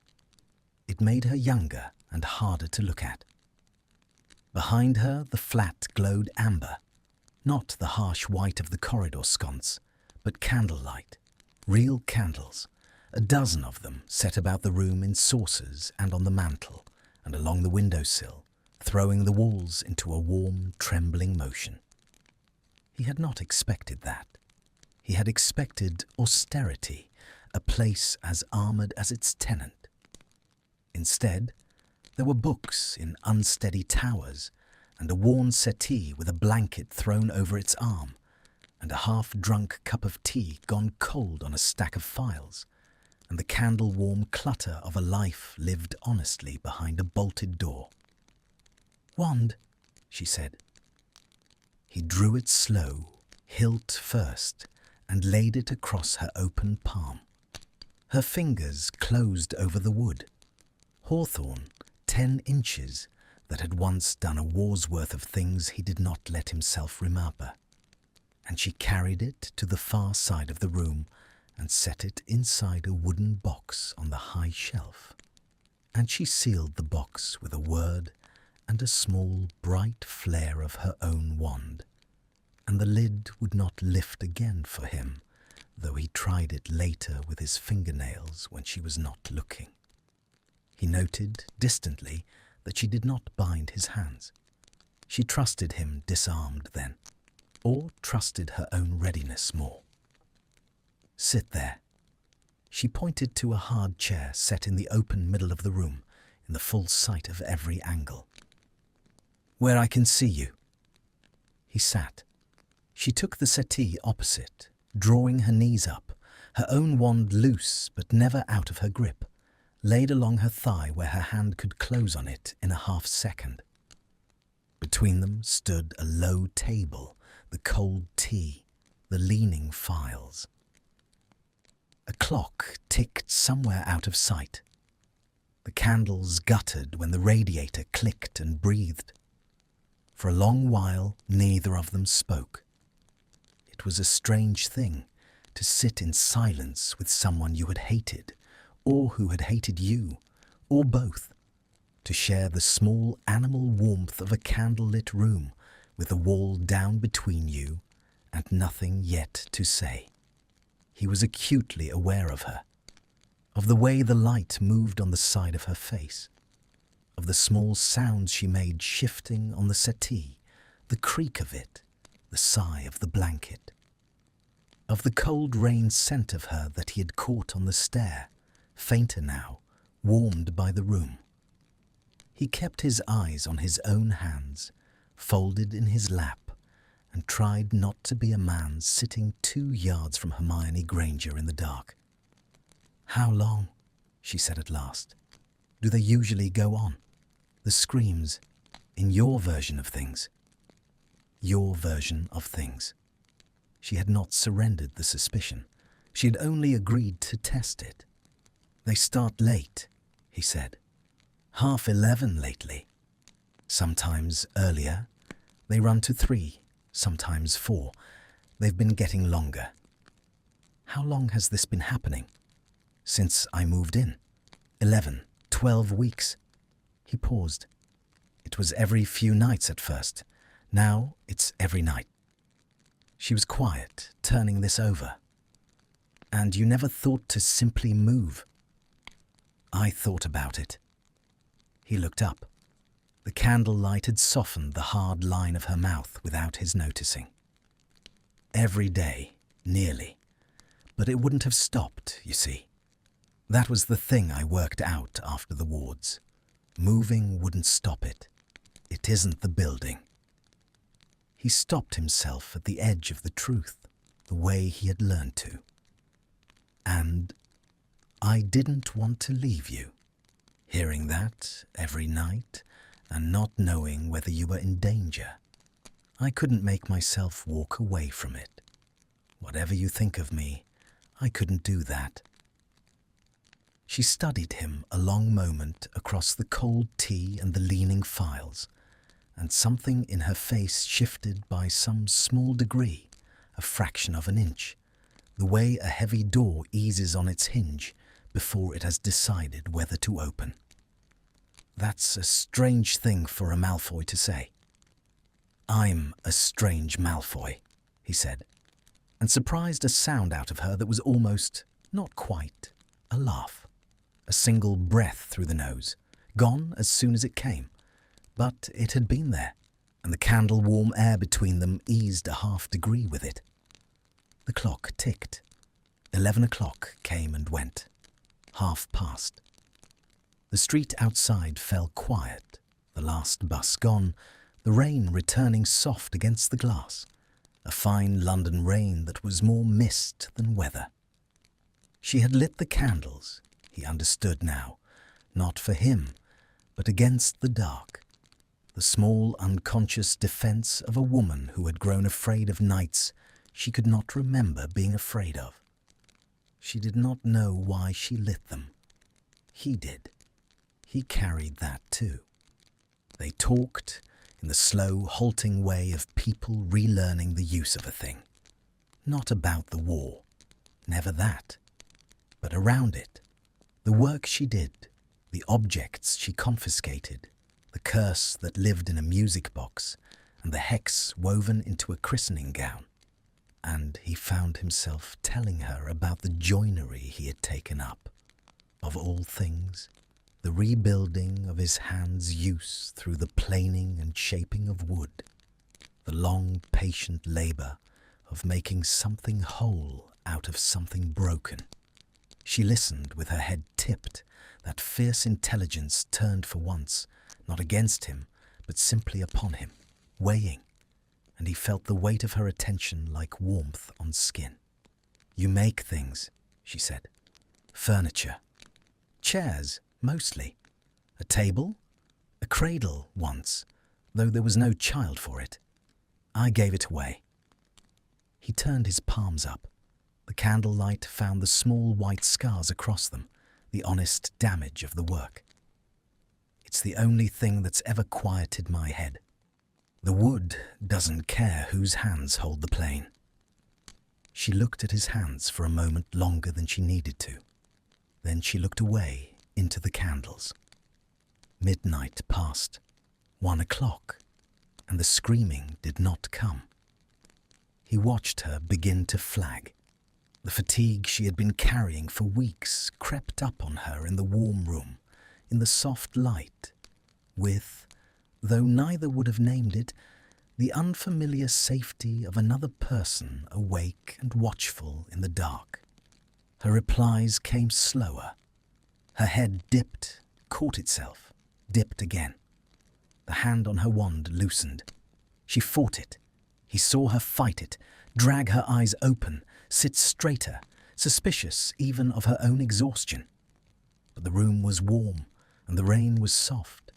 It made her younger and harder to look at. Behind her the flat glowed amber, not the harsh white of the corridor sconce, but candlelight, real candles, a dozen of them set about the room in saucers and on the mantel and along the windowsill, throwing the walls into a warm, trembling motion. He had not expected that. He had expected austerity, a place as armoured as its tenant. Instead, there were books in unsteady towers, and a worn settee with a blanket thrown over its arm, and a half-drunk cup of tea gone cold on a stack of files, and the candle-warm clutter of a life lived honestly behind a bolted door. "Wand," she said. He drew it slow, hilt first, and laid it across her open palm. Her fingers closed over the wood. Hawthorn, 10 inches, that had once done a war's worth of things he did not let himself remember. And she carried it to the far side of the room and set it inside a wooden box on the high shelf. And she sealed the box with a word and a small bright flare of her own wand, and the lid would not lift again for him, though he tried it later with his fingernails when she was not looking. He noted, distantly, that she did not bind his hands. She trusted him disarmed then. or trusted her own readiness more. Sit there. She pointed to a hard chair set in the open middle of the room, in the full sight of every angle. Where I can see you. He sat. She took the settee opposite, drawing her knees up, her own wand loose but never out of her grip, laid along her thigh where her hand could close on it in a half-second. Between them stood a low table, the cold tea, the leaning files. A clock ticked somewhere out of sight. The candles guttered when the radiator clicked and breathed. For a long while, neither of them spoke. It was a strange thing to sit in silence with someone you had hated, or who had hated you, or both, to share the small animal warmth of a candlelit room with a wall down between you and nothing yet to say. He was acutely aware of her, of the way the light moved on the side of her face, of the small sounds she made shifting on the settee, the creak of it, the sigh of the blanket, of the cold rain scent of her that he had caught on the stair, fainter now, warmed by the room. He kept his eyes on his own hands, folded in his lap, and tried not to be a man sitting 2 yards from Hermione Granger in the dark. "How long?" she said at last. "Do they usually go on? The screams, in your version of things?" Your version of things. She had not surrendered the suspicion. She had only agreed to test it. "They start late," he said. "11:30 lately. Sometimes earlier. They run to 3, sometimes 4. They've been getting longer." "How long has this been happening?" "Since I moved in. 11, 12 weeks. He paused. "It was every few nights at first. Now it's every night." She was quiet, turning this over. "And you never thought to simply move?" "I thought about it." He looked up. The candlelight had softened the hard line of her mouth without his noticing. "Every day, nearly. But it wouldn't have stopped, you see. That was the thing I worked out after the wards. Moving wouldn't stop it. It isn't the building." He stopped himself at the edge of the truth, the way he had learned to. "And I didn't want to leave you. Hearing that every night and not knowing whether you were in danger. I couldn't make myself walk away from it. Whatever you think of me, I couldn't do that." She studied him a long moment across the cold tea and the leaning files, and something in her face shifted by some small degree, a fraction of an inch, the way a heavy door eases on its hinge before it has decided whether to open. "That's a strange thing for a Malfoy to say." "I'm a strange Malfoy," he said, and surprised a sound out of her that was almost, not quite, a laugh. A single breath through the nose, gone as soon as it came. But it had been there, and the candle-warm air between them eased a half-degree with it. The clock ticked. 11 o'clock came and went. 1:30. The street outside fell quiet, the last bus gone, the rain returning soft against the glass, a fine London rain that was more mist than weather. She had lit the candles, he understood now, not for him, but against the dark, the small unconscious defense of a woman who had grown afraid of nights she could not remember being afraid of. She did not know why she lit them. He did. He carried that too. They talked in the slow, halting way of people relearning the use of a thing. Not about the war, never that, but around it. The work she did, the objects she confiscated, the curse that lived in a music box, and the hex woven into a christening gown. And he found himself telling her about the joinery he had taken up. Of all things, the rebuilding of his hands' use through the planing and shaping of wood. the long, patient labor of making something whole out of something broken. She listened with her head tipped, that fierce intelligence turned for once, not against him, but simply upon him, weighing, and he felt the weight of her attention like warmth on skin. "You make things," she said. "Furniture. Chairs, mostly. A table, a cradle once, though there was no child for it. I gave it away." He turned his palms up. The candlelight found the small white scars across them, the honest damage of the work. "It's the only thing that's ever quieted my head. The wood doesn't care whose hands hold the plane." She looked at his hands for a moment longer than she needed to. Then she looked away into the candles. Midnight passed, 1 o'clock, and the screaming did not come. He watched her begin to flag. The fatigue she had been carrying for weeks crept up on her in the warm room, in the soft light, with, though neither would have named it, the unfamiliar safety of another person awake and watchful in the dark. Her replies came slower. Her head dipped, caught itself, dipped again. The hand on her wand loosened. She fought it. He saw her fight it, drag her eyes open, sit straighter, suspicious even of her own exhaustion. But the room was warm, and the rain was soft.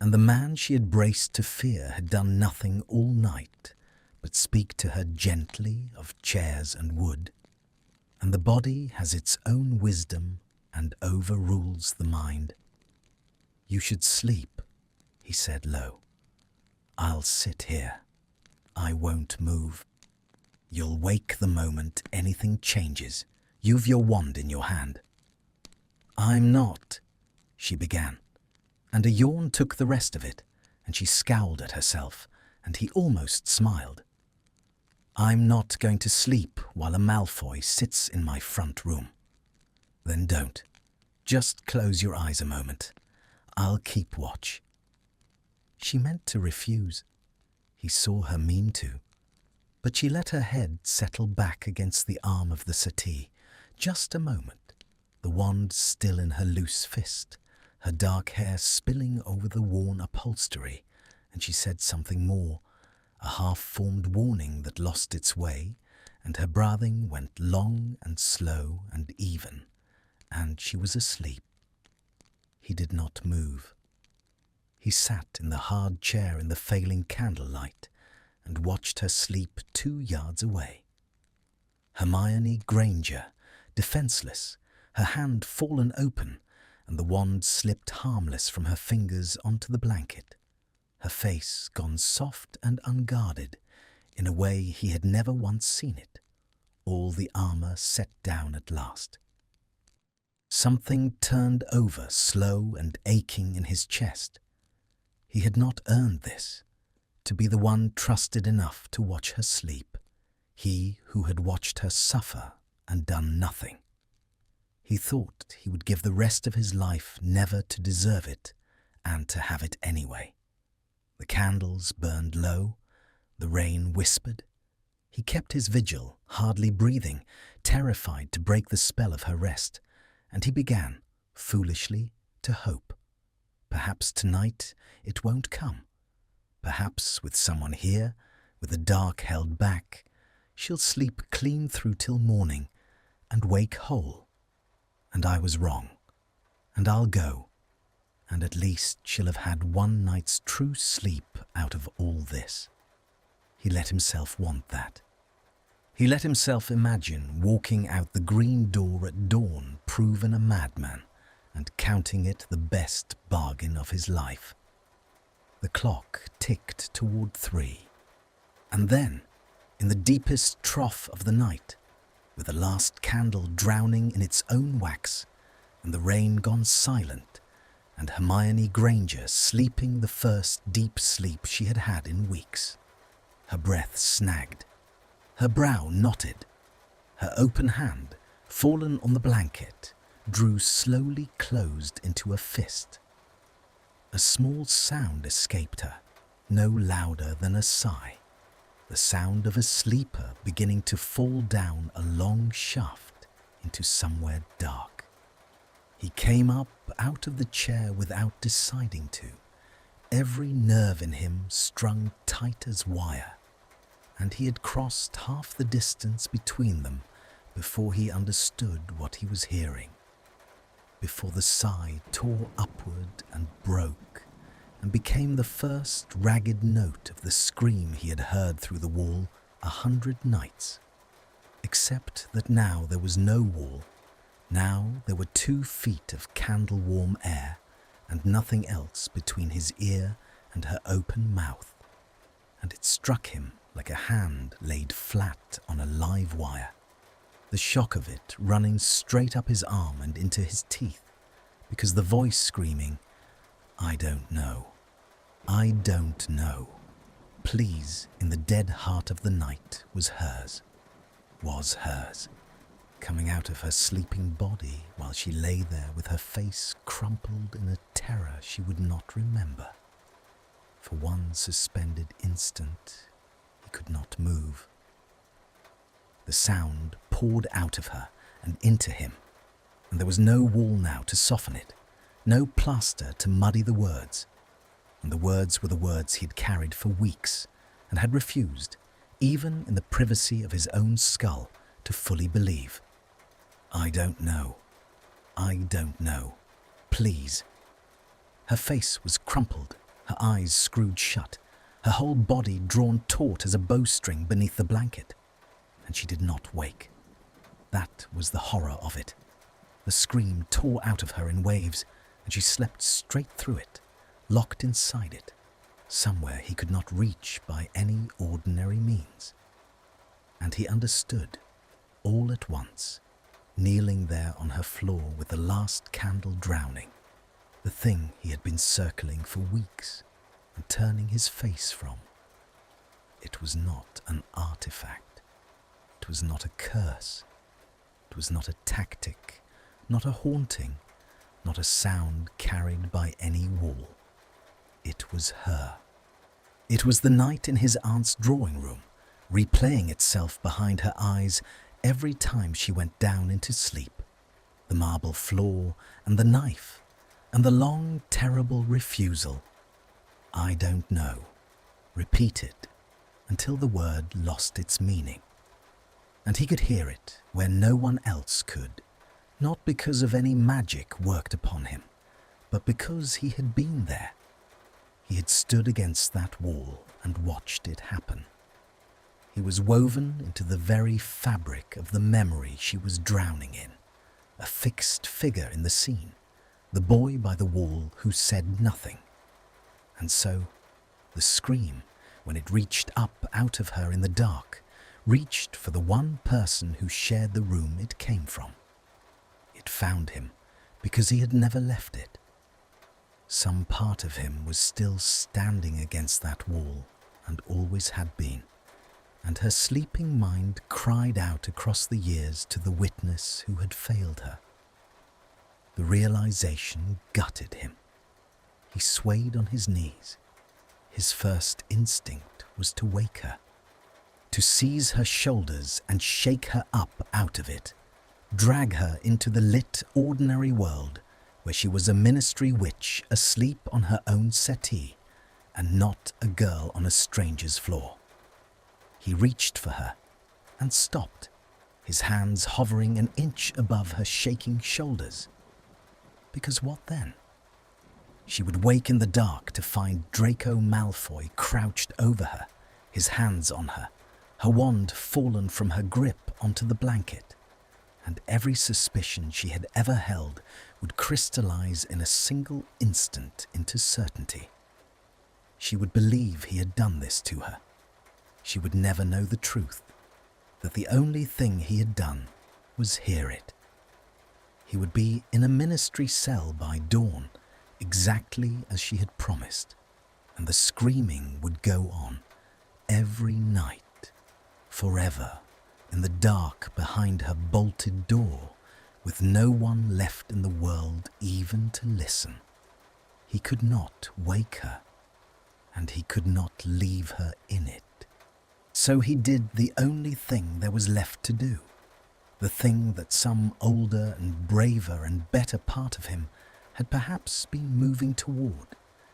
And the man she had braced to fear had done nothing all night but speak to her gently of chairs and wood. And the body has its own wisdom and overrules the mind. "You should sleep," he said low. "I'll sit here. I won't move. You'll wake the moment anything changes. You've your wand in your hand." "I'm not," she began, and a yawn took the rest of it, and she scowled at herself, and he almost smiled. "I'm not going to sleep while a Malfoy sits in my front room." "Then don't. Just close your eyes a moment. I'll keep watch." She meant to refuse. He saw her mean to. But she let her head settle back against the arm of the settee. Just a moment, the wand still in her loose fist, her dark hair spilling over the worn upholstery, and she said something more, a half-formed warning that lost its way, and her breathing went long and slow and even, and she was asleep. He did not move. He sat in the hard chair in the failing candlelight and watched her sleep 2 yards away. Hermione Granger, defenseless, her hand fallen open, and the wand slipped harmless from her fingers onto the blanket, her face gone soft and unguarded in a way he had never once seen it, all the armour set down at last. Something turned over slow and aching in his chest. He had not earned this, to be the one trusted enough to watch her sleep, he who had watched her suffer and done nothing. He thought he would give the rest of his life never to deserve it, and to have it anyway. The candles burned low, the rain whispered. He kept his vigil, hardly breathing, terrified to break the spell of her rest, and he began, foolishly, to hope. Perhaps tonight it won't come. Perhaps with someone here, with the dark held back, she'll sleep clean through till morning and wake whole. And I was wrong, and I'll go, and at least she'll have had one night's true sleep out of all this. He let himself want that. He let himself imagine walking out the green door at dawn, proven a madman, and counting it the best bargain of his life. The clock ticked toward 3, and then, in the deepest trough of the night, with the last candle drowning in its own wax, and the rain gone silent, and Hermione Granger sleeping the first deep sleep she had had in weeks, her breath snagged, her brow knotted, her open hand, fallen on the blanket, drew slowly closed into a fist. A small sound escaped her, no louder than a sigh, the sound of a sleeper beginning to fall down a long shaft into somewhere dark. He came up out of the chair without deciding to, every nerve in him strung tight as wire, and he had crossed half the distance between them before he understood what he was hearing, before the sigh tore upward and broke and became the first ragged note of the scream he had heard through the wall 100 nights, except that now there was no wall. Now there were 2 feet of candle-warm air and nothing else between his ear and her open mouth, and it struck him like a hand laid flat on a live wire, the shock of it running straight up his arm and into his teeth, because the voice screaming, "I don't know, I don't know, please," in the dead heart of the night was hers, coming out of her sleeping body while she lay there with her face crumpled in a terror she would not remember. For one suspended instant, he could not move. The sound poured out of her and into him, and there was no wall now to soften it, no plaster to muddy the words, and the words were the words he had carried for weeks and had refused, even in the privacy of his own skull, to fully believe. "I don't know. I don't know. Please." Her face was crumpled, her eyes screwed shut, her whole body drawn taut as a bowstring beneath the blanket, and she did not wake. That was the horror of it. The scream tore out of her in waves, and she slept straight through it, locked inside it, somewhere he could not reach by any ordinary means. And he understood, all at once, kneeling there on her floor with the last candle drowning, the thing he had been circling for weeks and turning his face from. It was not an artifact. It was not a curse. It was not a tactic, not a haunting, not a sound carried by any wall. It was her. It was the night in his aunt's drawing room, replaying itself behind her eyes every time she went down into sleep, the marble floor and the knife and the long, terrible refusal. "I don't know," repeated until the word lost its meaning. And he could hear it where no one else could, not because of any magic worked upon him, but because he had been there. He had stood against that wall and watched it happen. He was woven into the very fabric of the memory she was drowning in, a fixed figure in the scene, the boy by the wall who said nothing. And so, the scream, when it reached up out of her in the dark, reached for the one person who shared the room it came from. It found him because he had never left it. Some part of him was still standing against that wall and always had been. And her sleeping mind cried out across the years to the witness who had failed her. The realization gutted him. He swayed on his knees. His first instinct was to wake her, to seize her shoulders and shake her up out of it, drag her into the lit, ordinary world where she was a ministry witch asleep on her own settee and not a girl on a stranger's floor. He reached for her and stopped, his hands hovering an inch above her shaking shoulders. Because what then? She would wake in the dark to find Draco Malfoy crouched over her, his hands on her, her wand fallen from her grip onto the blanket, and every suspicion she had ever held would crystallize in a single instant into certainty. She would believe he had done this to her. She would never know the truth, that the only thing he had done was hear it. He would be in a ministry cell by dawn, exactly as she had promised, and the screaming would go on, every night, forever, in the dark behind her bolted door, with no one left in the world even to listen. He could not wake her. and he could not leave her in it. So he did the only thing there was left to do, the thing that some older and braver and better part of him had perhaps been moving toward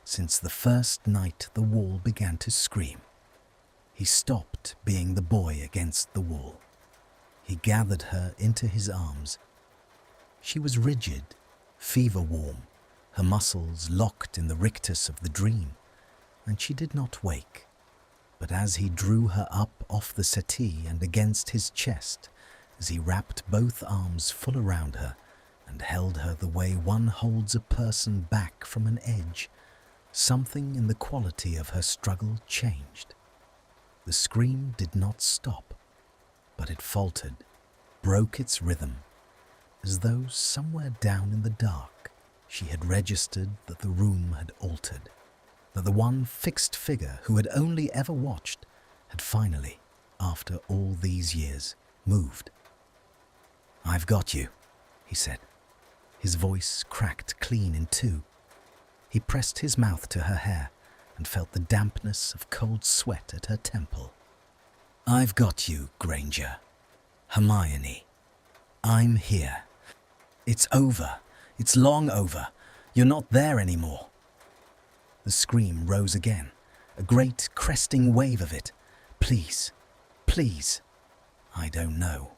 since the first night the wall began to scream. He stopped being the boy against the wall. He gathered her into his arms. She was rigid, fever-warm, her muscles locked in the rictus of the dream, and she did not wake. But as he drew her up off the settee and against his chest, as he wrapped both arms full around her and held her the way one holds a person back from an edge, something in the quality of her struggle changed. The scream did not stop, but it faltered, broke its rhythm, as though somewhere down in the dark she had registered that the room had altered, that the one fixed figure who had only ever watched had finally, after all these years, moved. "I've got you," he said. His voice cracked clean in two. He pressed his mouth to her hair and felt the dampness of cold sweat at her temple. "I've got you, Granger. Hermione. I'm here. It's over. It's long over. You're not there anymore." The scream rose again, a great cresting wave of it. "Please, please." "I don't know."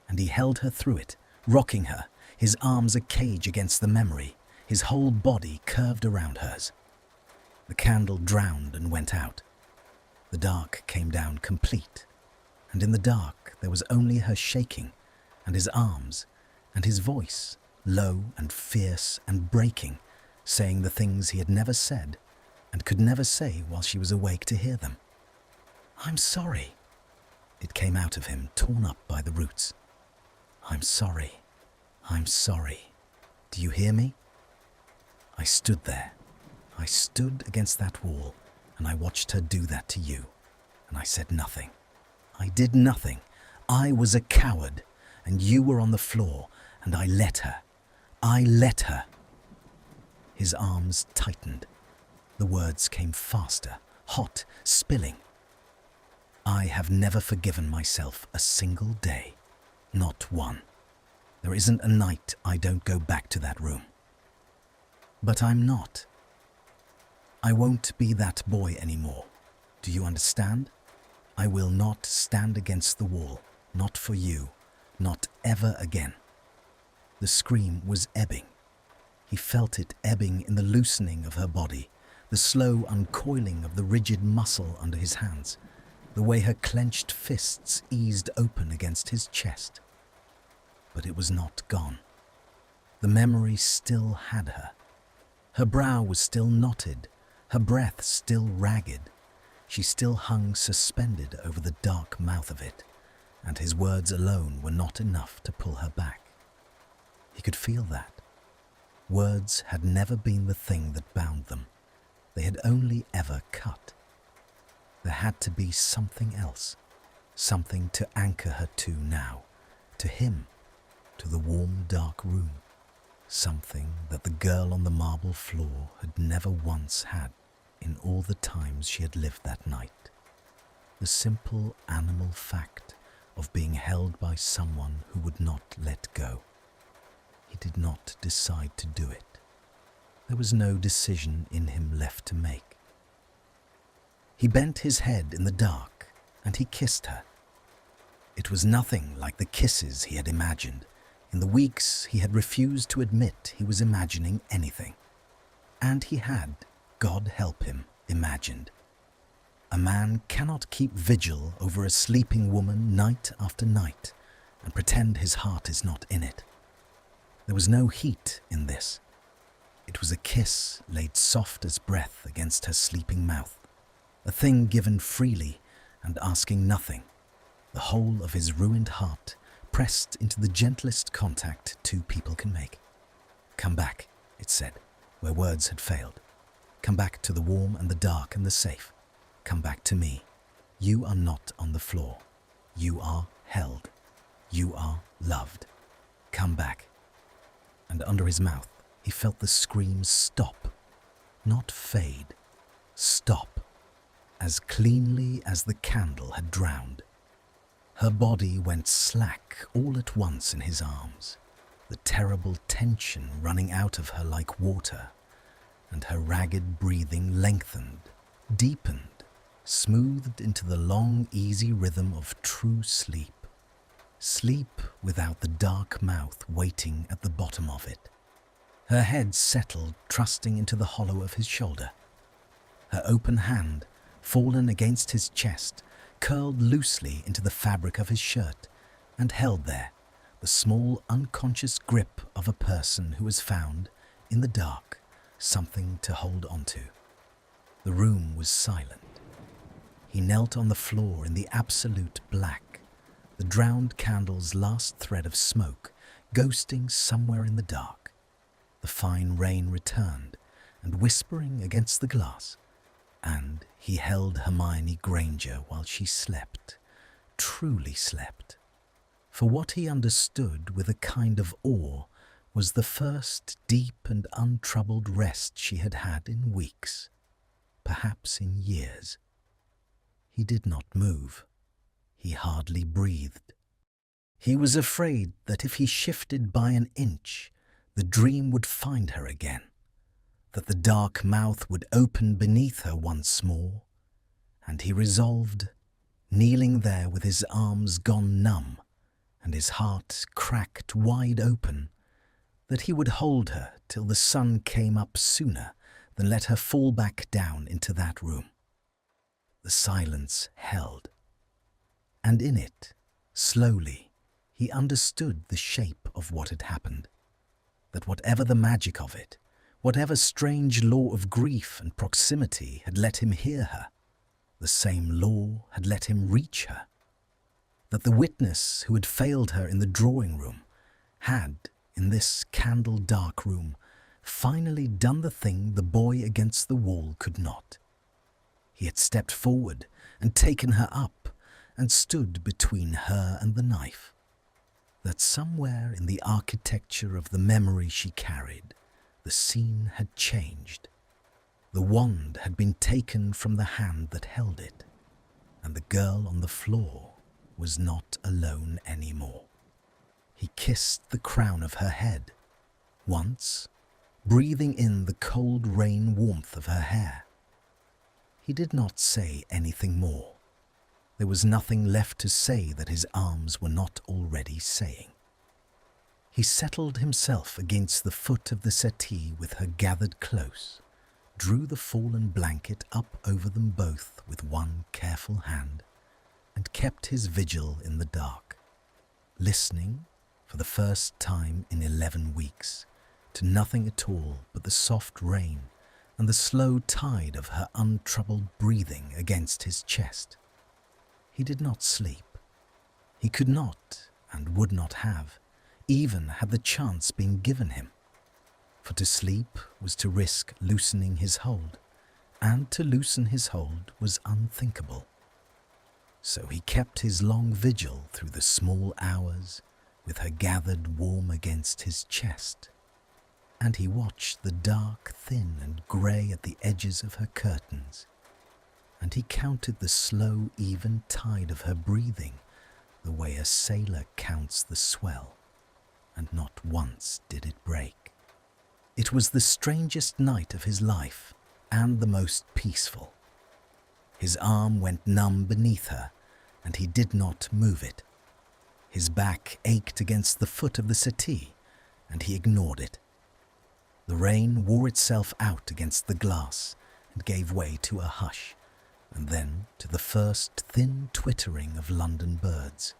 And he held her through it, rocking her, his arms a cage against the memory, his whole body curved around hers. The candle drowned and went out. The dark came down complete, and in the dark there was only her shaking, and his arms, and his voice, low and fierce and breaking, saying the things he had never said, and could never say while she was awake to hear them. "I'm sorry." It came out of him, torn up by the roots. "I'm sorry. I'm sorry. Do you hear me?" I stood there. I stood against that wall, and I watched her do that to you, and I said nothing. I did nothing. I was a coward, and you were on the floor, and I let her. I let her. His arms tightened. The words came faster, hot, spilling. "I have never forgiven myself a single day. Not one. There isn't a night I don't go back to that room. But I'm not. I won't be that boy anymore. Do you understand? I will not stand against the wall, not for you, not ever again." The scream was ebbing. He felt it ebbing in the loosening of her body, the slow uncoiling of the rigid muscle under his hands, the way her clenched fists eased open against his chest. But it was not gone. The memory still had her. Her brow was still knotted, her breath still ragged. She still hung suspended over the dark mouth of it, and his words alone were not enough to pull her back. He could feel that. Words had never been the thing that bound them. They had only ever cut. There had to be something else, something to anchor her to now, to him, to the warm, dark room, something that the girl on the marble floor had never once had in all the times she had lived that night. The simple animal fact of being held by someone who would not let go. He did not decide to do it. There was no decision in him left to make. He bent his head in the dark and he kissed her. It was nothing like the kisses he had imagined. In the weeks he had refused to admit he was imagining anything. And he had, God help him, imagined. A man cannot keep vigil over a sleeping woman night after night and pretend his heart is not in it. There was no heat in this. It was a kiss laid soft as breath against her sleeping mouth, a thing given freely and asking nothing, the whole of his ruined heart pressed into the gentlest contact two people can make. "Come back," it said, where words had failed. "Come back to the warm and the dark and the safe. Come back to me. You are not on the floor. You are held. You are loved. Come back." And under his mouth, he felt the scream stop, not fade, stop, as cleanly as the candle had drowned. Her body went slack all at once in his arms, the terrible tension running out of her like water, and her ragged breathing lengthened, deepened, smoothed into the long, easy rhythm of true sleep. Sleep without the dark mouth waiting at the bottom of it. Her head settled, trusting into the hollow of his shoulder. Her open hand, fallen against his chest, curled loosely into the fabric of his shirt and held there the small, unconscious grip of a person who has found, in the dark, something to hold onto. The room was silent. He knelt on the floor in the absolute black, the drowned candle's last thread of smoke ghosting somewhere in the dark. The fine rain returned and whispering against the glass, and he held Hermione Granger while she slept, truly slept. For what he understood with a kind of awe was the first deep and untroubled rest she had had in weeks, perhaps in years. He did not move. He hardly breathed. He was afraid that if he shifted by an inch, the dream would find her again, that the dark mouth would open beneath her once more, and he resolved, kneeling there with his arms gone numb and his heart cracked wide open, that he would hold her till the sun came up sooner than let her fall back down into that room. The silence held, and in it, slowly, he understood the shape of what had happened, that whatever the magic of it, whatever strange law of grief and proximity had let him hear her, the same law had let him reach her, that the witness who had failed her in the drawing room had, in this candle-dark room, finally done the thing the boy against the wall could not. He had stepped forward and taken her up and stood between her and the knife, that somewhere in the architecture of the memory she carried, the scene had changed. The wand had been taken from the hand that held it, and the girl on the floor was not alone anymore. He kissed the crown of her head, once, breathing in the cold rain warmth of her hair. He did not say anything more. There was nothing left to say that his arms were not already saying. He settled himself against the foot of the settee with her gathered close, drew the fallen blanket up over them both with one careful hand, and kept his vigil in the dark, listening, for the first time in 11 weeks, to nothing at all but the soft rain and the slow tide of her untroubled breathing against his chest. He did not sleep. He could not and would not have, even had the chance been given him. For to sleep was to risk loosening his hold, and to loosen his hold was unthinkable. So he kept his long vigil through the small hours, with her gathered warm against his chest, and he watched the dark, thin and grey at the edges of her curtains, and he counted the slow, even tide of her breathing, the way a sailor counts the swell, and not once did it break. It was the strangest night of his life, and the most peaceful. His arm went numb beneath her, and he did not move it. His back ached against the foot of the settee, and he ignored it. The rain wore itself out against the glass and gave way to a hush, and then to the first thin twittering of London birds,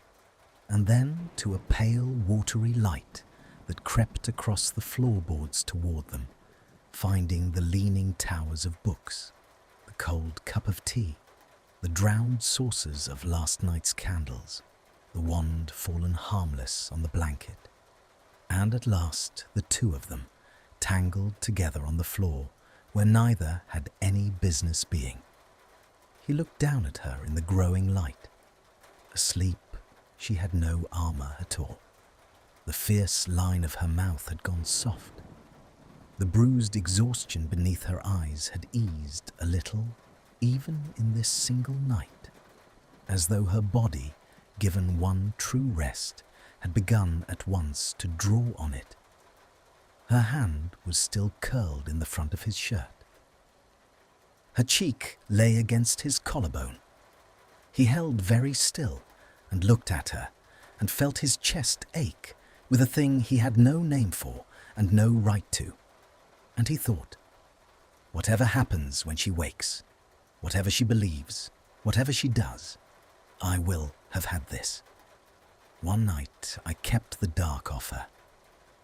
and then to a pale, watery light that crept across the floorboards toward them, finding the leaning towers of books, the cold cup of tea, the drowned saucers of last night's candles, the wand fallen harmless on the blanket, and at last the two of them, tangled together on the floor where neither had any business being. He looked down at her in the growing light. Asleep, she had no armour at all. The fierce line of her mouth had gone soft. The bruised exhaustion beneath her eyes had eased a little, even in this single night, as though her body, given one true rest, had begun at once to draw on it. Her hand was still curled in the front of his shirt. Her cheek lay against his collarbone. He held very still and looked at her and felt his chest ache with a thing he had no name for and no right to. And he thought, whatever happens when she wakes, whatever she believes, whatever she does, I will have had this. One night I kept the dark off her.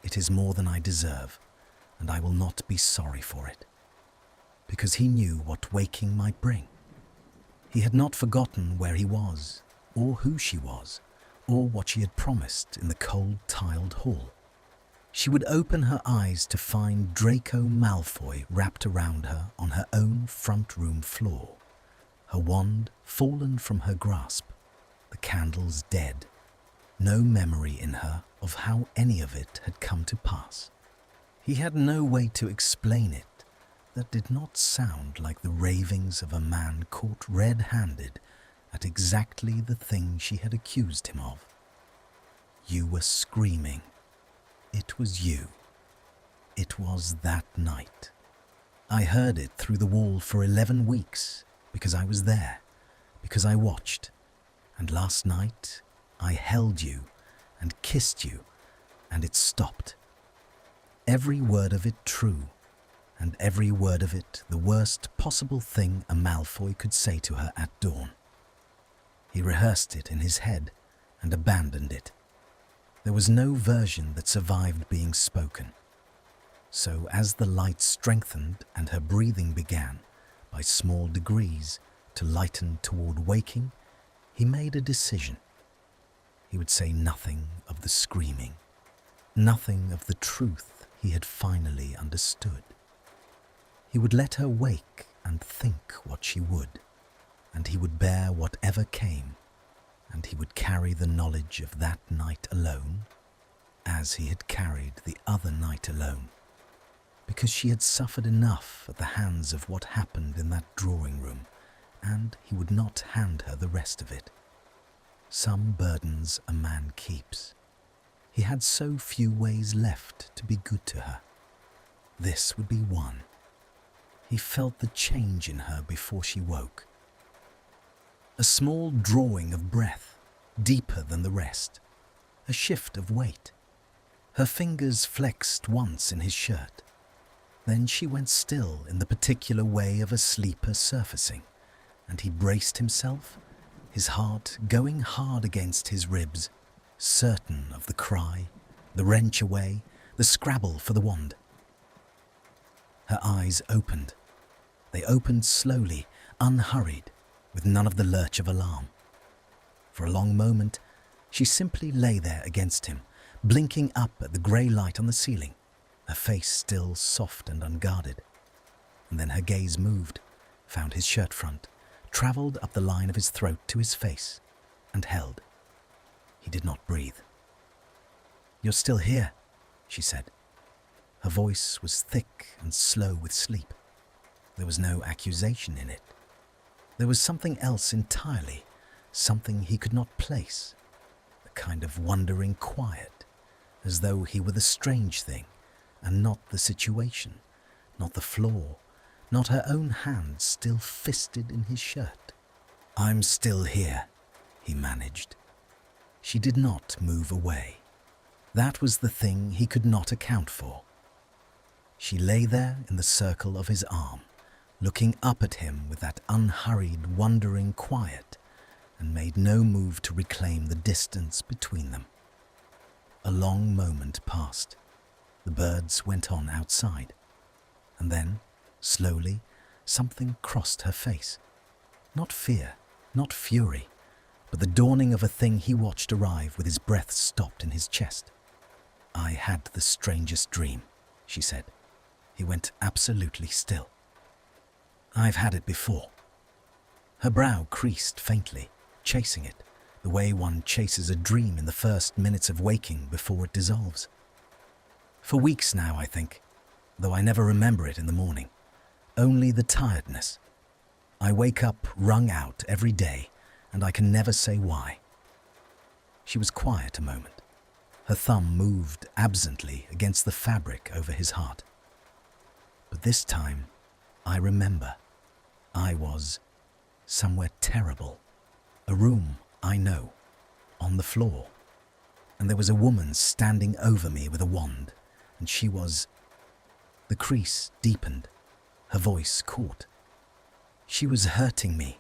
It is more than I deserve, and I will not be sorry for it. Because he knew what waking might bring. He had not forgotten where he was, or who she was, or what she had promised in the cold tiled hall. She would open her eyes to find Draco Malfoy wrapped around her on her own front room floor, her wand fallen from her grasp, the candles dead, no memory in her of how any of it had come to pass. He had no way to explain it that did not sound like the ravings of a man caught red-handed at exactly the thing she had accused him of. You were screaming. It was you. It was that night. I heard it through the wall for 11 weeks because I was there, because I watched. And last night I held you and kissed you, and it stopped. Every word of it true, and every word of it the worst possible thing a Malfoy could say to her at dawn. He rehearsed it in his head and abandoned it. There was no version that survived being spoken. So as the light strengthened and her breathing began, by small degrees, to lighten toward waking, he made a decision. He would say nothing of the screaming, nothing of the truth he had finally understood. He would let her wake and think what she would, and he would bear whatever came, and he would carry the knowledge of that night alone, as he had carried the other night alone, because she had suffered enough at the hands of what happened in that drawing room, and he would not hand her the rest of it. Some burdens a man keeps. He had so few ways left to be good to her. This would be one. He felt the change in her before she woke. A small drawing of breath, deeper than the rest. A shift of weight. Her fingers flexed once in his shirt. Then she went still in the particular way of a sleeper surfacing, and he braced himself, his heart going hard against his ribs, certain of the cry, the wrench away, the scrabble for the wand. Her eyes opened. They opened slowly, unhurried, with none of the lurch of alarm. For a long moment, she simply lay there against him, blinking up at the grey light on the ceiling, her face still soft and unguarded. And then her gaze moved, found his shirt front, travelled up the line of his throat to his face, and held. He did not breathe. "You're still here," she said. Her voice was thick and slow with sleep. There was no accusation in it. There was something else entirely, something he could not place, a kind of wondering quiet, as though he were the strange thing, and not the situation, not the flaw, not her own hand still fisted in his shirt. "I'm still here," he managed. She did not move away. That was the thing he could not account for. She lay there in the circle of his arm, looking up at him with that unhurried, wondering quiet, and made no move to reclaim the distance between them. A long moment passed. The birds went on outside. And then, slowly, something crossed her face. Not fear, not fury, but the dawning of a thing he watched arrive with his breath stopped in his chest. "I had the strangest dream," she said. He went absolutely still. "I've had it before." Her brow creased faintly, chasing it, the way one chases a dream in the first minutes of waking before it dissolves. "For weeks now, I think. though I never remember it in the morning. Only the tiredness. I wake up wrung out every day, and I can never say why. She was quiet a moment. Her thumb moved absently against the fabric over his heart. But this time, I remember. I was somewhere terrible. A room, I know, on the floor. And there was a woman standing over me with a wand, and she was... The crease deepened. Her voice caught. She was hurting me,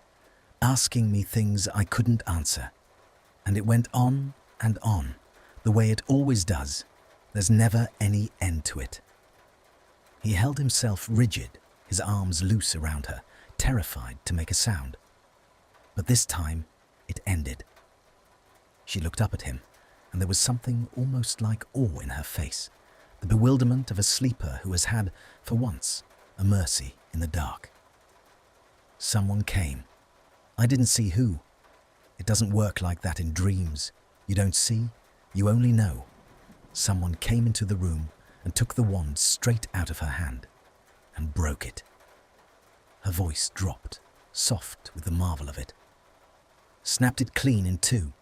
asking me things I couldn't answer. And it went on and on, the way it always does. There's never any end to it. He held himself rigid, his arms loose around her, terrified to make a sound. But this time, it ended. She looked up at him, and there was something almost like awe in her face, the bewilderment of a sleeper who has had, for once, a mercy in the dark. Someone came. I didn't see who. It doesn't work like that in dreams. You don't see, you only know. Someone came into the room and took the wand straight out of her hand and broke it. Her voice dropped, soft with the marvel of it. Snapped it clean in two,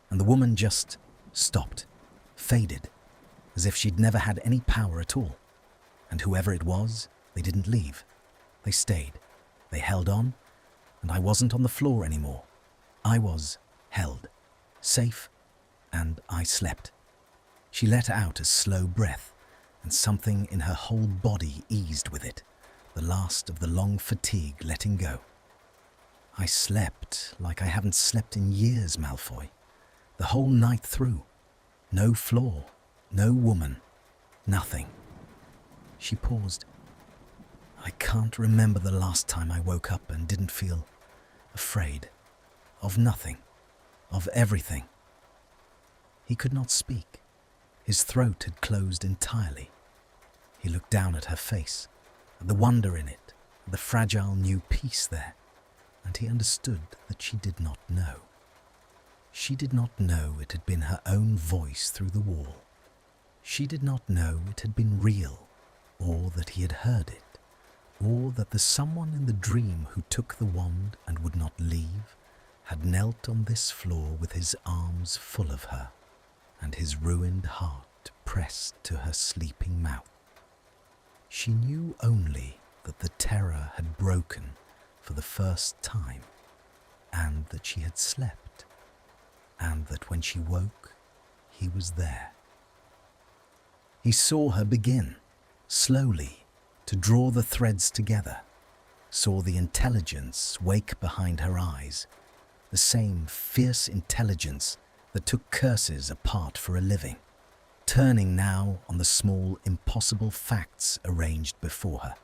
and the woman just stopped, faded, as if she'd never had any power at all. And whoever it was, they didn't leave. They stayed. They held on, and I wasn't on the floor anymore. I was held, safe, and I slept. She let out a slow breath, and something in her whole body eased with it, the last of the long fatigue letting go. I slept like I haven't slept in years, Malfoy. The whole night through. No floor, no woman, nothing. She paused. I can't remember the last time I woke up and didn't feel afraid. Of nothing. Of everything. He could not speak. His throat had closed entirely. He looked down at her face, at the wonder in it, at the fragile new peace there, and he understood that she did not know. She did not know it had been her own voice through the wall. She did not know it had been real, or that he had heard it, or that the someone in the dream who took the wand and would not leave had knelt on this floor with his arms full of her, and his ruined heart pressed to her sleeping mouth. She knew only that the terror had broken for the first time, and that she had slept, and that when she woke, he was there. He saw her begin, slowly, to draw the threads together, saw the intelligence wake behind her eyes, the same fierce intelligence that took curses apart for a living, turning now on the small, impossible facts arranged before her.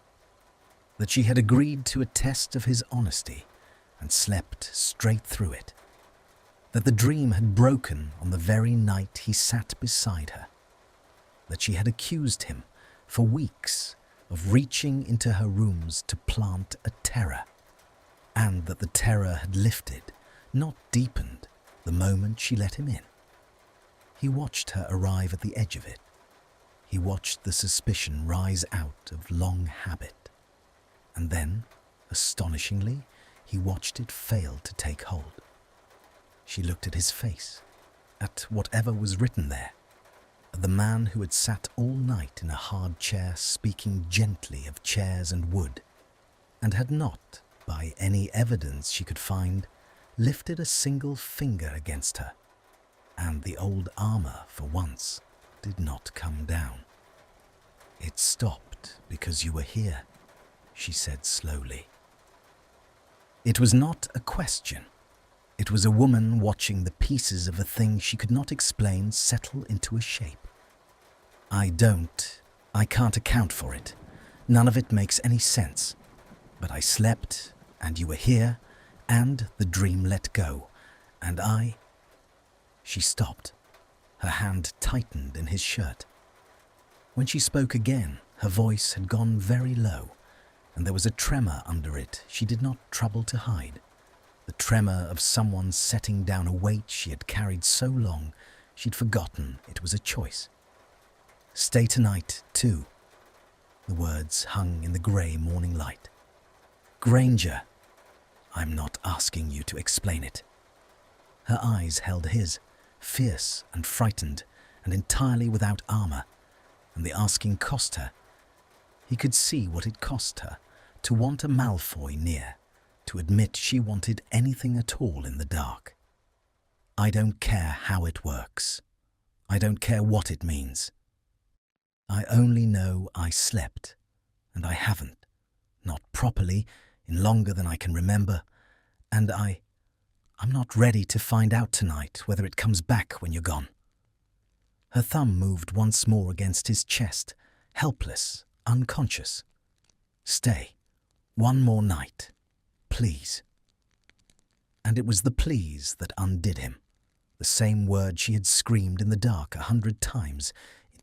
That she had agreed to a test of his honesty and slept straight through it. That the dream had broken on the very night he sat beside her. That she had accused him for weeks of reaching into her rooms to plant a terror, and that the terror had lifted, not deepened, the moment she let him in. He watched her arrive at the edge of it. He watched the suspicion rise out of long habit. And then, astonishingly, he watched it fail to take hold. She looked at his face, at whatever was written there, at the man who had sat all night in a hard chair speaking gently of chairs and wood, and had not, by any evidence she could find, lifted a single finger against her, and the old armor, for once, did not come down. "It stopped because you were here," she said slowly. It was not a question. It was a woman watching the pieces of a thing she could not explain settle into a shape. I can't account for it. None of it makes any sense. But I slept, and you were here, and the dream let go, and I... She stopped. Her hand tightened in his shirt. When she spoke again, her voice had gone very low, and there was a tremor under it she did not trouble to hide. The tremor of someone setting down a weight she had carried so long she'd forgotten it was a choice. "Stay tonight, too." The words hung in the grey morning light. "Granger, I'm not asking you to explain it." Her eyes held his, fierce and frightened and entirely without armour, and the asking cost her. He could see what it cost her to want a Malfoy near, to admit she wanted anything at all in the dark. "I don't care how it works. I don't care what it means. I only know I slept, and I haven't, not properly, in longer than I can remember, and I'm not ready to find out tonight whether it comes back when you're gone." Her thumb moved once more against his chest, helpless, unconscious. "Stay. One more night. Please." And it was the please that undid him, the same word she had screamed in the dark 100 times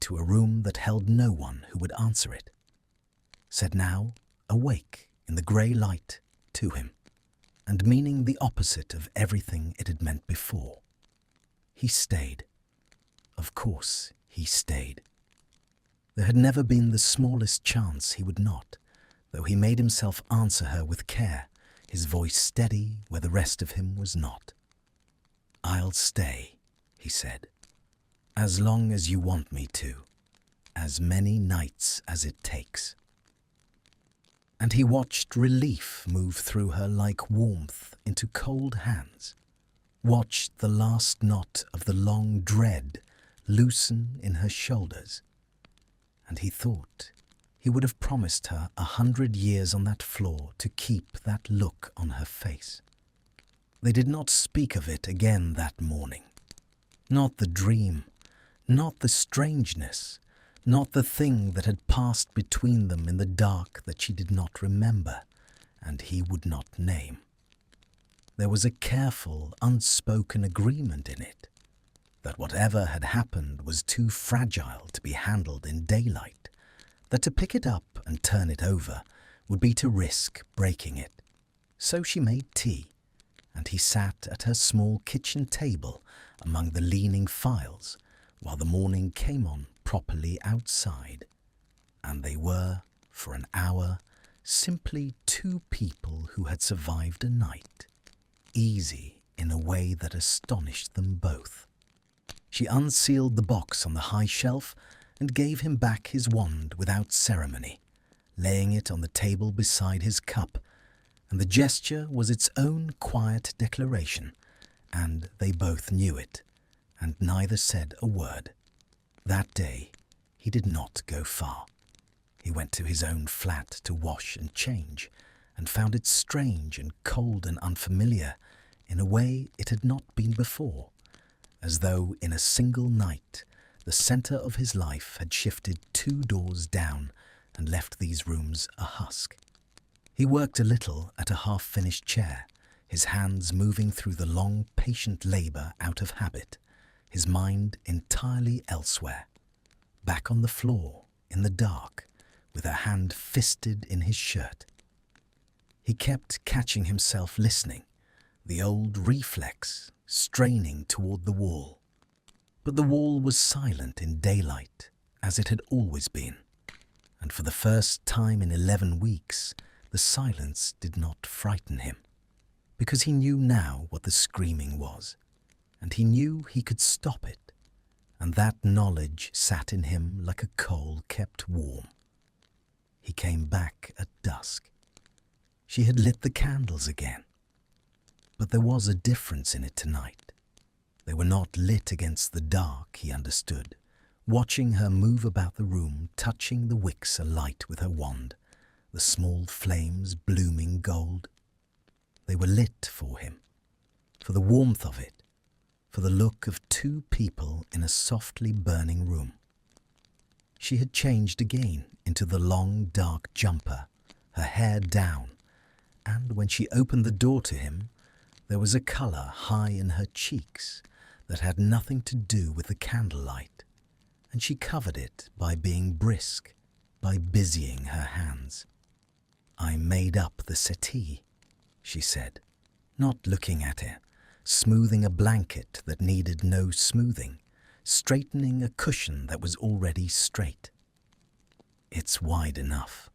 into a room that held no one who would answer it, said now, awake in the grey light, to him, and meaning the opposite of everything it had meant before. He stayed. Of course he stayed. There had never been the smallest chance he would not, though he made himself answer her with care, his voice steady where the rest of him was not. "I'll stay," he said, "as long as you want me to, as many nights as it takes." And he watched relief move through her like warmth into cold hands, watched the last knot of the long dread loosen in her shoulders, and he thought he would have promised her 100 years on that floor to keep that look on her face. They did not speak of it again that morning. Not the dream, not the strangeness, not the thing that had passed between them in the dark that she did not remember, and he would not name. There was a careful, unspoken agreement in it, that whatever had happened was too fragile to be handled in daylight, that to pick it up and turn it over would be to risk breaking it. So she made tea, and he sat at her small kitchen table among the leaning files while the morning came on properly outside, and they were, for an hour, simply two people who had survived a night, easy in a way that astonished them both. She unsealed the box on the high shelf and gave him back his wand without ceremony, laying it on the table beside his cup, and the gesture was its own quiet declaration, and they both knew it, and neither said a word. That day he did not go far. He went to his own flat to wash and change, and found it strange and cold and unfamiliar in a way it had not been before, as though in a single night the centre of his life had shifted 2 doors down and left these rooms a husk. He worked a little at a half-finished chair, his hands moving through the long, patient labour out of habit, his mind entirely elsewhere, back on the floor, in the dark, with a hand fisted in his shirt. He kept catching himself listening, the old reflex, straining toward the wall. But the wall was silent in daylight, as it had always been, and for the first time in 11 weeks, the silence did not frighten him, because he knew now what the screaming was, and he knew he could stop it, and that knowledge sat in him like a coal kept warm. He came back at dusk. She had lit the candles again, but there was a difference in it tonight. They were not lit against the dark, he understood, watching her move about the room, touching the wicks alight with her wand, the small flames blooming gold. They were lit for him, for the warmth of it, for the look of 2 people in a softly burning room. She had changed again into the long dark jumper, her hair down, and when she opened the door to him, there was a colour high in her cheeks that had nothing to do with the candlelight, and she covered it by being brisk, by busying her hands. "I made up the settee," she said, not looking at it, smoothing a blanket that needed no smoothing, straightening a cushion that was already straight. "It's It's wide enough.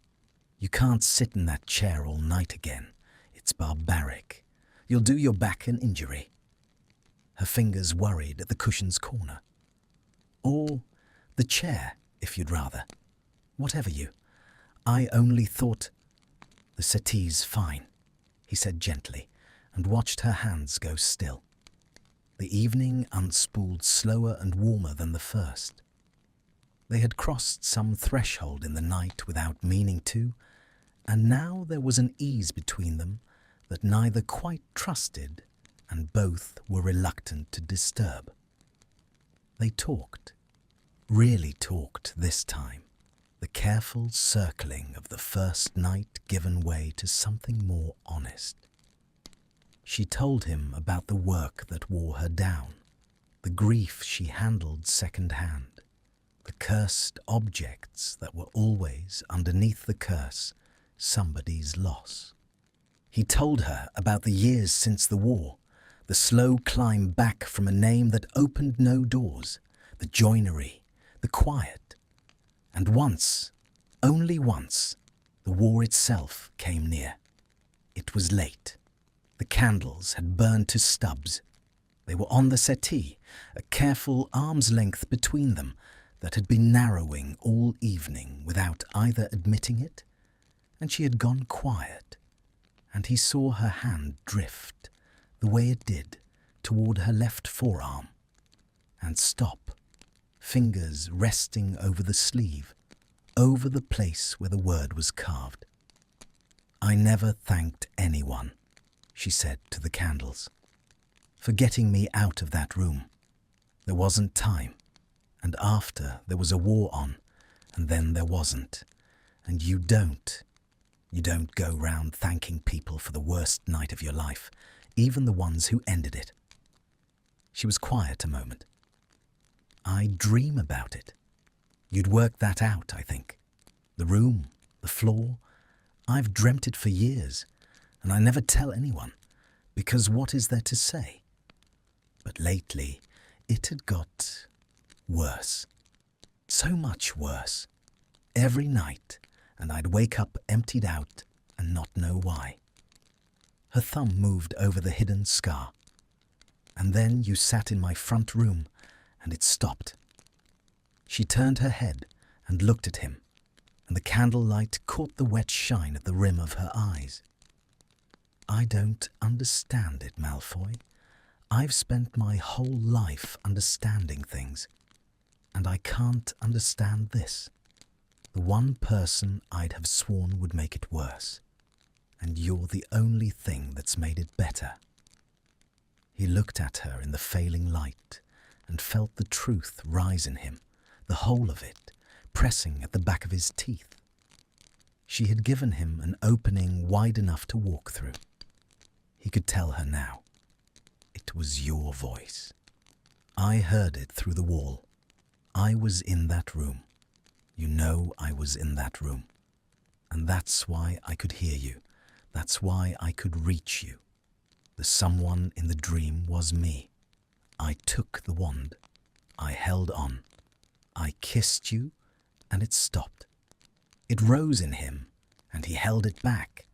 You can't sit in that chair all night again. It's barbaric. You'll do your back an injury. Her fingers worried at the cushion's corner. Or the chair, if you'd rather. Whatever you. I only thought... The settee's fine, he said gently, and watched her hands go still. The evening unspooled slower and warmer than the first. They had crossed some threshold in the night without meaning to, and now there was an ease between them that neither quite trusted and both were reluctant to disturb. They talked, really talked this time, the careful circling of the first night given way to something more honest. She told him about the work that wore her down, the grief she handled second-hand, the cursed objects that were always underneath the curse, somebody's loss. He told her about the years since the war, the slow climb back from a name that opened no doors, the joinery, the quiet. And once, only once, the war itself came near. It was late. The candles had burned to stubs. They were on the settee, a careful arm's length between them that had been narrowing all evening without either admitting it, and she had gone quiet, and he saw her hand drift, the way it did, toward her left forearm, and stop, fingers resting over the sleeve, over the place where the word was carved. I never thanked anyone, she said to the candles, for getting me out of that room. There wasn't time, and after there was a war on, and then there wasn't, and you don't go round thanking people for the worst night of your life, even the ones who ended it. She was quiet a moment. I dream about it. You'd worked that out, I think. The room, the floor. I've dreamt it for years, and I never tell anyone, because what is there to say? But lately, it had got worse. So much worse. Every night, and I'd wake up emptied out and not know why. Her thumb moved over the hidden scar. And then you sat in my front room, and it stopped. She turned her head and looked at him, and the candlelight caught the wet shine at the rim of her eyes. I don't understand it, Malfoy. I've spent my whole life understanding things, and I can't understand this. The one person I'd have sworn would make it worse, and you're the only thing that's made it better. He looked at her in the failing light and felt the truth rise in him, the whole of it, pressing at the back of his teeth. She had given him an opening wide enough to walk through. He could tell her now. It was your voice. I heard it through the wall. I was in that room. You know I was in that room. And that's why I could hear you. That's why I could reach you. The someone in the dream was me. I took the wand. I held on. I kissed you, and it stopped. It rose in him, and he held it back.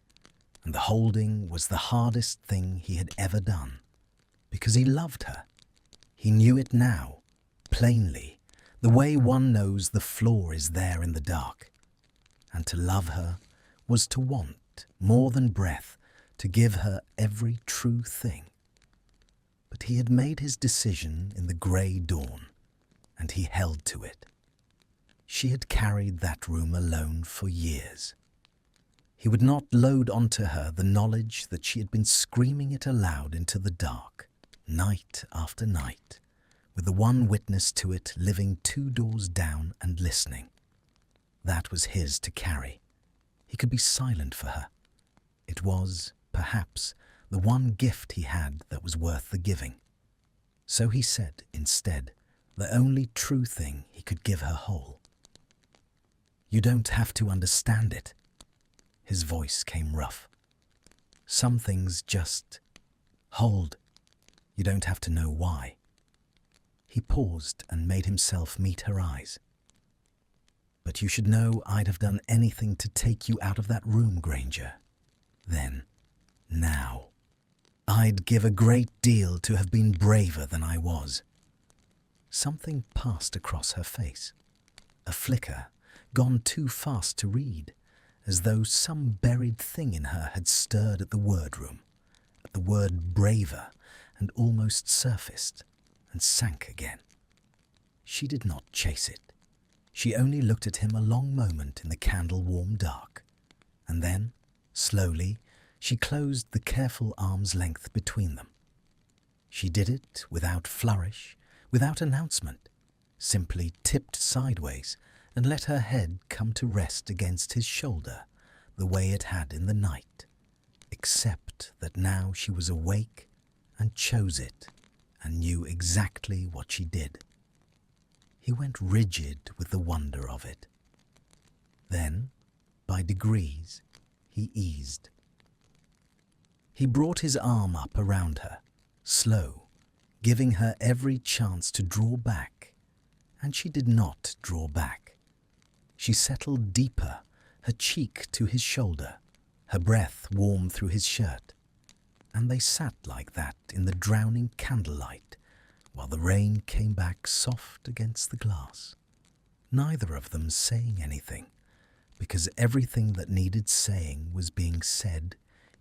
And the holding was the hardest thing he had ever done, because he loved her. He knew it now, plainly, the way one knows the floor is there in the dark. And to love her was to want, more than breath, to give her every true thing. But he had made his decision in the grey dawn, and he held to it. She had carried that room alone for years. He would not load onto her the knowledge that she had been screaming it aloud into the dark, night after night, with the one witness to it living 2 doors down and listening. That was his to carry. He could be silent for her. It was, perhaps, the one gift he had that was worth the giving. So he said, instead, the only true thing he could give her whole. You don't have to understand it. His voice came rough. Some things just hold. You don't have to know why. He paused and made himself meet her eyes. But you should know I'd have done anything to take you out of that room, Granger. Then, now, I'd give a great deal to have been braver than I was. Something passed across her face, a flicker, gone too fast to read, as though some buried thing in her had stirred at the word-room, at the word braver, and almost surfaced, and sank again. She did not chase it. She only looked at him a long moment in the candle-warm dark, and then, slowly, she closed the careful arm's length between them. She did it without flourish, without announcement, simply tipped sideways and let her head come to rest against his shoulder the way it had in the night, except that now she was awake and chose it and knew exactly what she did. He went rigid with the wonder of it. Then, by degrees, he eased. He brought his arm up around her, slow, giving her every chance to draw back, and she did not draw back. She settled deeper, her cheek to his shoulder, her breath warm through his shirt, and they sat like that in the drowning candlelight while the rain came back soft against the glass, neither of them saying anything, because everything that needed saying was being said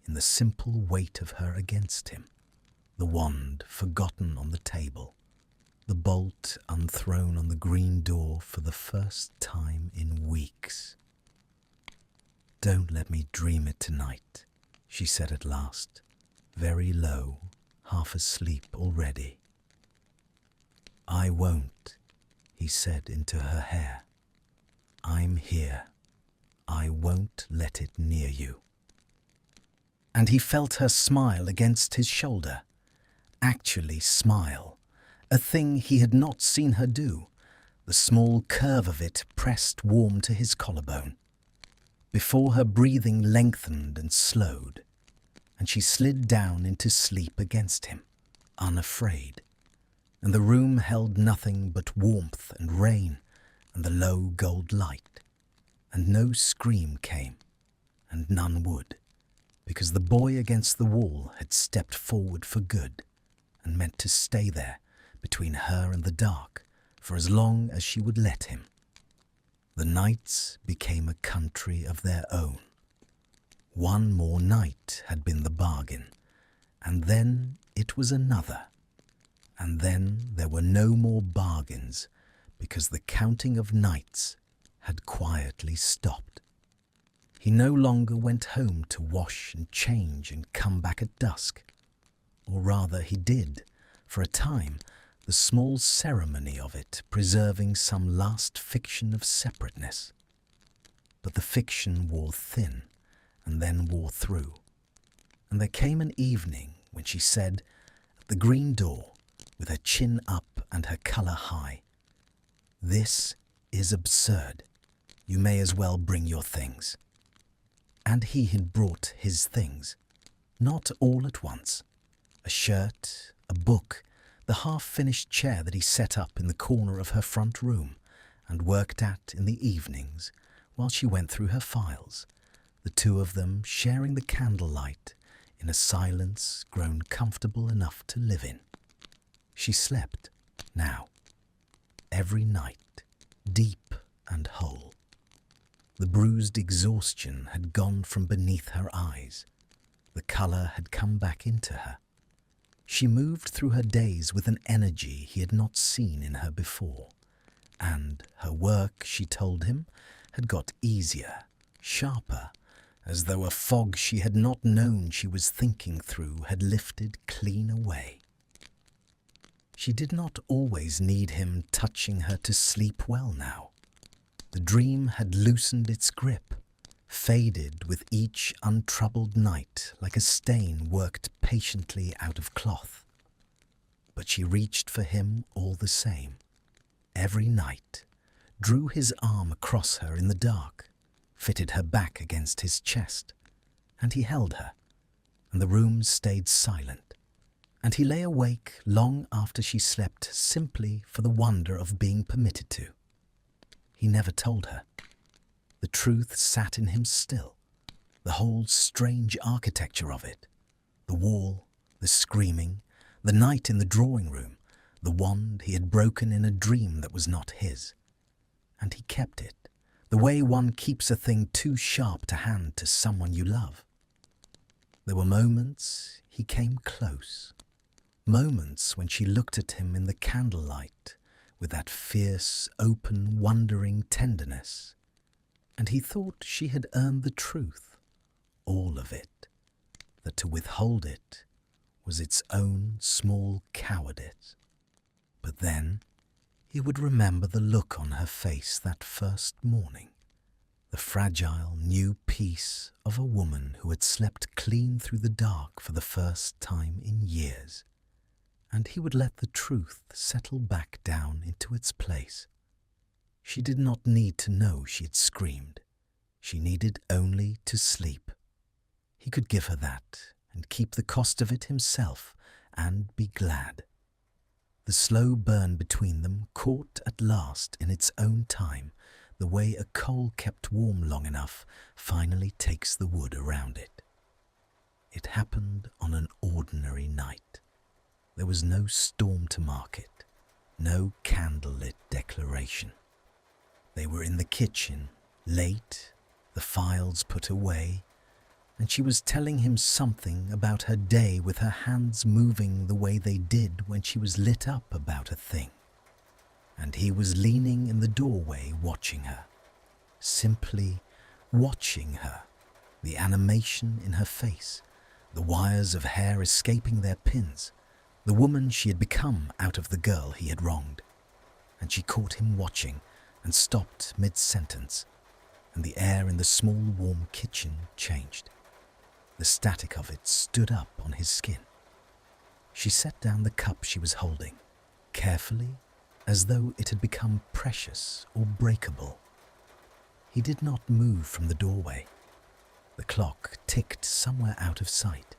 in the simple weight of her against him, the wand forgotten on the table, the bolt unthrown on the green door for the first time in weeks. "Don't let me dream it tonight," she said at last, very low, half asleep already. "I won't," he said into her hair. "I'm here. I won't let it near you." And he felt her smile against his shoulder. Actually smile, a thing he had not seen her do, the small curve of it pressed warm to his collarbone. Before her breathing lengthened and slowed, and she slid down into sleep against him, unafraid, and the room held nothing but warmth and rain and the low gold light, and no scream came, and none would, because the boy against the wall had stepped forward for good and meant to stay there between her and the dark for as long as she would let him. The nights became a country of their own. One more night had been the bargain, and then it was another, and then there were no more bargains because the counting of nights had quietly stopped. He no longer went home to wash and change and come back at dusk, or rather he did, for a time, the small ceremony of it preserving some last fiction of separateness. But the fiction wore thin and then wore through, and there came an evening when she said, at the green door, with her chin up and her colour high, "This is absurd. You may as well bring your things." And he had brought his things, not all at once. A shirt, a book, the half-finished chair that he set up in the corner of her front room and worked at in the evenings while she went through her files, the two of them sharing the candlelight in a silence grown comfortable enough to live in. She slept, now, every night, deep and whole. The bruised exhaustion had gone from beneath her eyes. The colour had come back into her. She moved through her days with an energy he had not seen in her before, and her work, she told him, had got easier, sharper, as though a fog she had not known she was thinking through had lifted clean away. She did not always need him touching her to sleep well now. The dream had loosened its grip, faded with each untroubled night like a stain worked patiently out of cloth. But she reached for him all the same, every night, drew his arm across her in the dark, fitted her back against his chest, and he held her, and the room stayed silent, and he lay awake long after she slept simply for the wonder of being permitted to. he never told her. The truth sat in him still, the whole strange architecture of it. The wall, the screaming, the night in the drawing room, the wand he had broken in a dream that was not his. And he kept it, the way one keeps a thing too sharp to hand to someone you love. There were moments he came close, moments when she looked at him in the candlelight with that fierce, open, wondering tenderness, and he thought she had earned the truth, all of it, that to withhold it was its own small cowardice. But then he would remember the look on her face that first morning, the fragile new peace of a woman who had slept clean through the dark for the first time in years, and he would let the truth settle back down into its place. She did not need to know she had screamed. She needed only to sleep. He could give her that and keep the cost of it himself and be glad. The slow burn between them caught at last in its own time, the way a coal kept warm long enough finally takes the wood around it. It happened on an ordinary night. There was no storm to mark it, no candlelit declaration. They were in the kitchen, late, the files put away, and she was telling him something about her day with her hands moving the way they did when she was lit up about a thing. And he was leaning in the doorway watching her, simply watching her, the animation in her face, the wires of hair escaping their pins, the woman she had become out of the girl he had wronged. And she caught him watching and stopped mid-sentence, and the air in the small warm kitchen changed. The static of it stood up on his skin. She set down the cup she was holding, carefully, as though it had become precious or breakable. He did not move from the doorway. The clock ticked somewhere out of sight.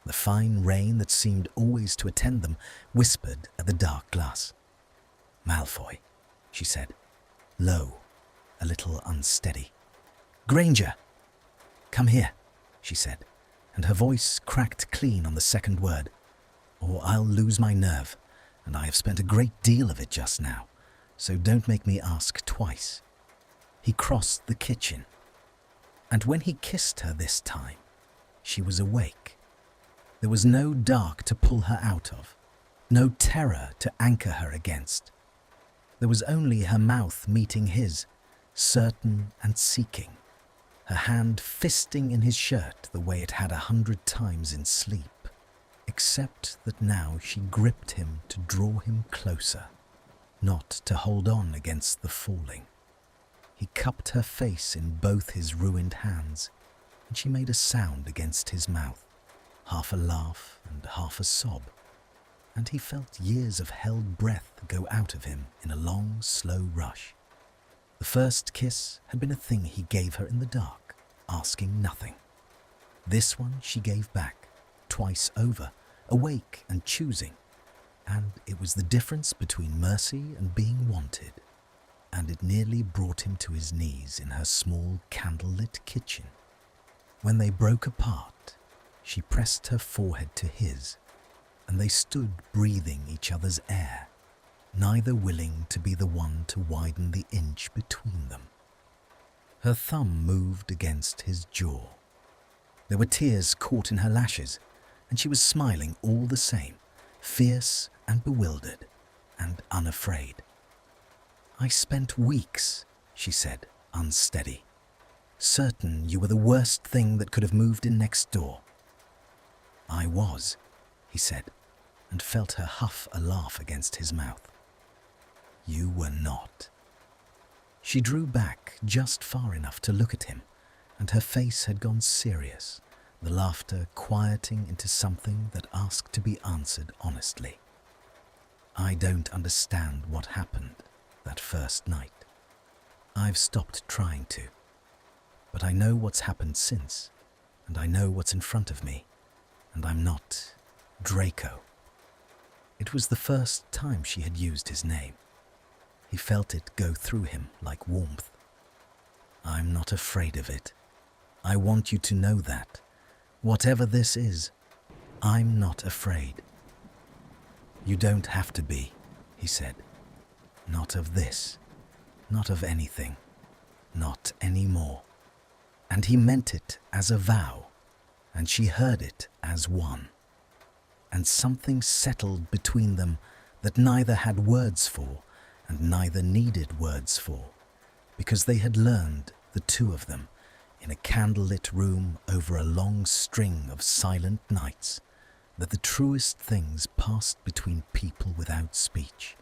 The fine rain that seemed always to attend them whispered at the dark glass. "Malfoy," she said, low, a little unsteady. "Granger!" "Come here," she said, and her voice cracked clean on the second word, "or I'll lose my nerve, and I have spent a great deal of it just now, so don't make me ask twice." He crossed the kitchen, and when he kissed her this time, she was awake. There was no dark to pull her out of, no terror to anchor her against. There was only her mouth meeting his, certain and seeking, her hand fisting in his shirt the way it had 100 times in sleep, except that now she gripped him to draw him closer, not to hold on against the falling. He cupped her face in both his ruined hands, and she made a sound against his mouth, half a laugh and half a sob, and he felt years of held breath go out of him in a long, slow rush. The first kiss had been a thing he gave her in the dark, asking nothing. This one she gave back, twice over, awake and choosing, and it was the difference between mercy and being wanted, and it nearly brought him to his knees in her small candlelit kitchen. When they broke apart, she pressed her forehead to his, and they stood breathing each other's air, neither willing to be the one to widen the inch between them. Her thumb moved against his jaw. There were tears caught in her lashes, and she was smiling all the same, fierce and bewildered and unafraid. "I spent weeks," she said, unsteady, "certain you were the worst thing that could have moved in next door." "I was," he said, and felt her huff a laugh against his mouth. "You were not." She drew back just far enough to look at him, and her face had gone serious, the laughter quieting into something that asked to be answered honestly. "I don't understand what happened that first night. I've stopped trying to. But I know what's happened since, and I know what's in front of me, and I'm not Draco." It was the first time she had used his name. He felt it go through him like warmth. "I'm not afraid of it. I want you to know that. Whatever this is, I'm not afraid." "You don't have to be," he said. "Not of this. Not of anything. Not anymore." And he meant it as a vow, and she heard it as one. And something settled between them that neither had words for and neither needed words for, because they had learned, the two of them, in a candlelit room over a long string of silent nights, that the truest things passed between people without speech,